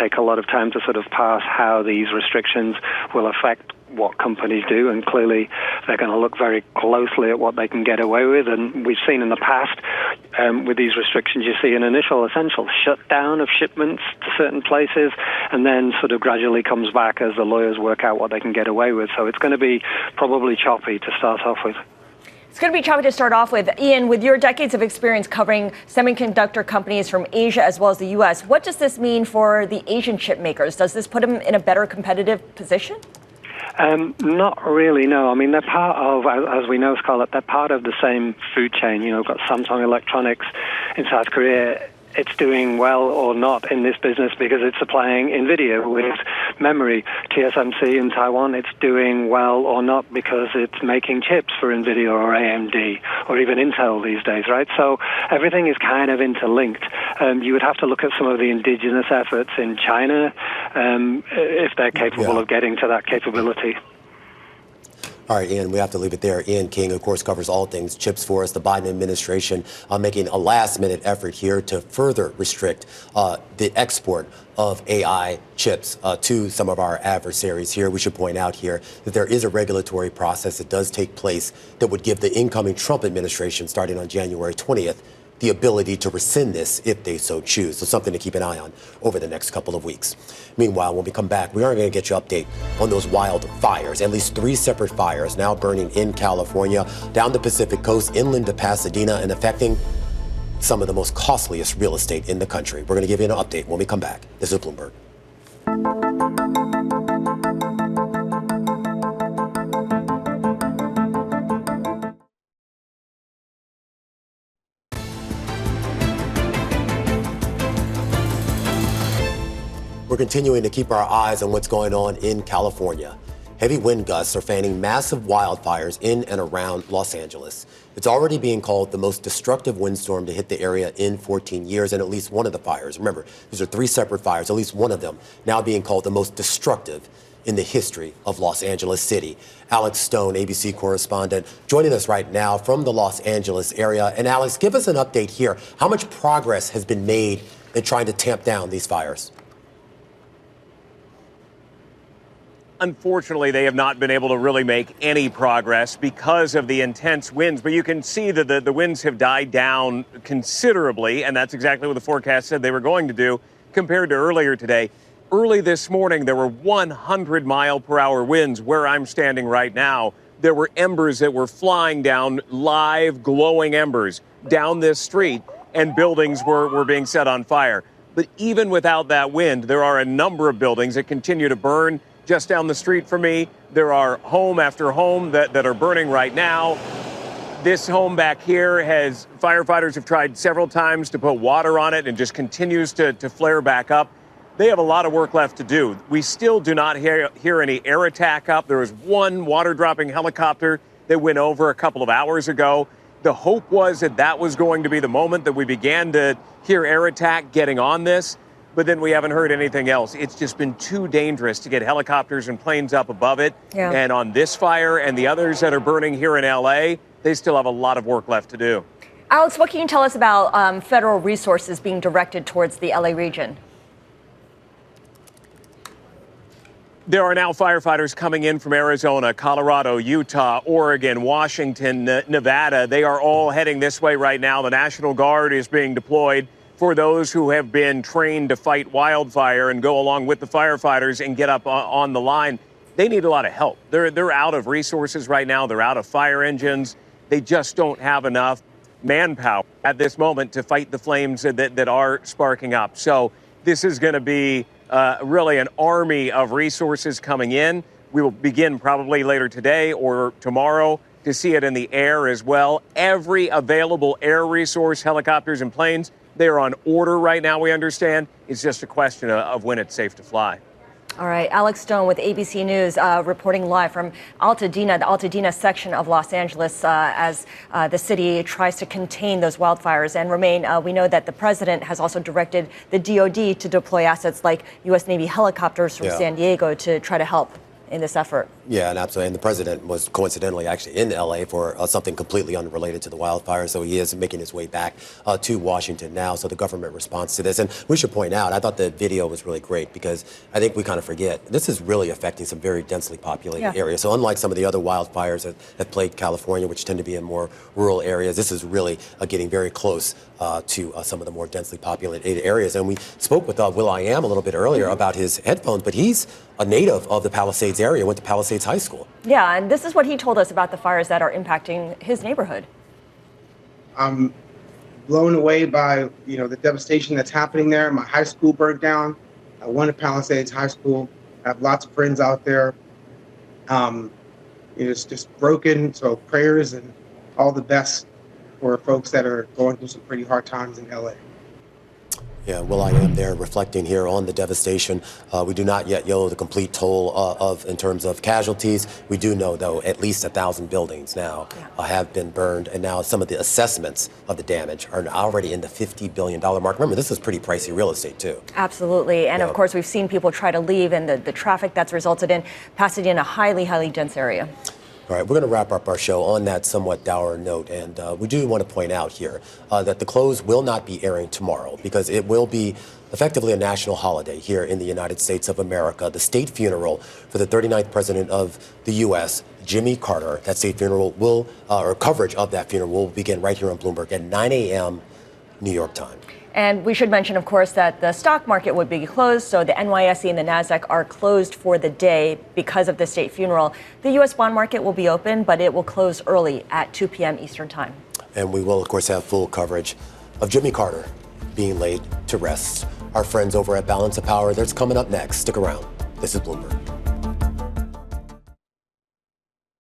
take a lot of time to sort of pass how these restrictions will affect what companies do, and clearly they're going to look very closely at what they can get away with. And we've seen in the past with these restrictions, you see an initial essential shutdown of shipments to certain places, and then sort of gradually comes back as the lawyers work out what they can get away with. So it's going to be probably choppy to start off with. It's going to be choppy to start off with. Ian, with your decades of experience covering semiconductor companies from Asia as well as the U.S., what does this mean for the Asian chip makers? Does this put them in a better competitive position? Not really, no. I mean, they're part of, as we know, Scarlett, they're part of the same food chain. You know, we've got Samsung Electronics in South Korea. It's doing well or not in this business because it's supplying NVIDIA with memory. TSMC in Taiwan, it's doing well or not because it's making chips for NVIDIA or AMD or even Intel these days, right? So everything is kind of interlinked. You would have to look at some of the indigenous efforts in China if they're capable of getting to that capability. All right, Ian, we have to leave it there. Ian King, of course, covers all things chips for us. The Biden administration making a last-minute effort here to further restrict the export of AI chips to some of our adversaries here. We should point out here that there is a regulatory process that does take place that would give the incoming Trump administration, starting on January 20th, the ability to rescind this if they so choose. So something to keep an eye on over the next couple of weeks. Meanwhile, when we come back, we are going to get you an update on those wildfires. At least 3 separate fires now burning in California, down the Pacific coast, inland to Pasadena, and affecting some of the most costliest real estate in the country. We're going to give you an update when we come back. This is Bloomberg. We're continuing to keep our eyes on what's going on in California. Heavy wind gusts are fanning massive wildfires in and around Los Angeles. It's already being called the most destructive windstorm to hit the area in 14 years, and at least one of the fires, remember, these are 3 separate fires, at least one of them now being called the most destructive in the history of Los Angeles City. Alex Stone, ABC correspondent, joining us right now from the Los Angeles area. And Alex, give us an update here. How much progress has been made in trying to tamp down these fires? Unfortunately, they have not been able to really make any progress because of the intense winds. But you can see that the winds have died down considerably, and that's exactly what the forecast said they were going to do compared to earlier today. Early this morning, there were 100-mile-per-hour winds where I'm standing right now. There were embers that were flying down, live, glowing embers down this street, and buildings were being set on fire. But even without that wind, there are a number of buildings that continue to burn. Just down the street from me, there are home after home that are burning right now. This home back here firefighters have tried several times to put water on it and just continues to flare back up. They have a lot of work left to do. We still do not hear any air attack up. There was one water-dropping helicopter that went over a couple of hours ago. The hope was that was going to be the moment that we began to hear air attack getting on this. But then we haven't heard anything else. It's just been too dangerous to get helicopters and planes up above it. Yeah. And on this fire and the others that are burning here in L.A., they still have a lot of work left to do. Alex, what can you tell us about federal resources being directed towards the L.A. region? There are now firefighters coming in from Arizona, Colorado, Utah, Oregon, Washington, Nevada. They are all heading this way right now. The National Guard is being deployed for those who have been trained to fight wildfire and go along with the firefighters and get up on the line. They need a lot of help. They're out of resources right now. They're out of fire engines. They just don't have enough manpower at this moment to fight the flames that are sparking up. So this is going to be really an army of resources coming in. We will begin probably later today or tomorrow to see it in the air as well. Every available air resource, helicopters and planes, they are on order right now, we understand. It's just a question of when it's safe to fly. All right, Alex Stone with ABC News reporting live from Altadena, the Altadena section of Los Angeles, as the city tries to contain those wildfires. And Romaine, we know that the president has also directed the DOD to deploy assets like U.S. Navy helicopters from San Diego to try to help in this effort. Yeah, and absolutely. And the president was coincidentally actually in L.A. for something completely unrelated to the wildfire. So he is making his way back to Washington now. So the government response to this. And we should point out, I thought the video was really great because I think we kind of forget this is really affecting some very densely populated areas. So unlike some of the other wildfires that have plagued California, which tend to be in more rural areas, this is really getting very close to some of the more densely populated areas. And we spoke with Will.I.Am a little bit earlier about his headphones, but he's a native of the Palisades area, went to Palisades Estates High School. Yeah, and this is what he told us about the fires that are impacting his neighborhood. I'm blown away by, the devastation that's happening there. My high school burned down. I went to Palisades High School. I have lots of friends out there. It's just broken. So prayers and all the best for folks that are going through some pretty hard times in LA. Yeah, Will.I.Am there reflecting here on the devastation. We do not yet know the complete toll in terms of casualties. We do know, though, at least 1,000 buildings now have been burned, and now some of the assessments of the damage are already in the $50 billion mark. Remember, this is pretty pricey real estate, too. Absolutely. And, of course, we've seen people try to leave, and the traffic that's resulted in Pasadena, a highly, highly dense area. All right, we're going to wrap up our show on that somewhat dour note, and we do want to point out here that the close will not be airing tomorrow because it will be effectively a national holiday here in the United States of America. The state funeral for the 39th president of the U.S., Jimmy Carter, that state funeral or coverage of that funeral will begin right here on Bloomberg at 9 a.m. New York time. And we should mention, of course, that the stock market would be closed. So the NYSE and the NASDAQ are closed for the day because of the state funeral. The U.S. bond market will be open, but it will close early at 2 p.m. Eastern time. And we will, of course, have full coverage of Jimmy Carter being laid to rest. Our friends over at Balance of Power, that's coming up next. Stick around. This is Bloomberg.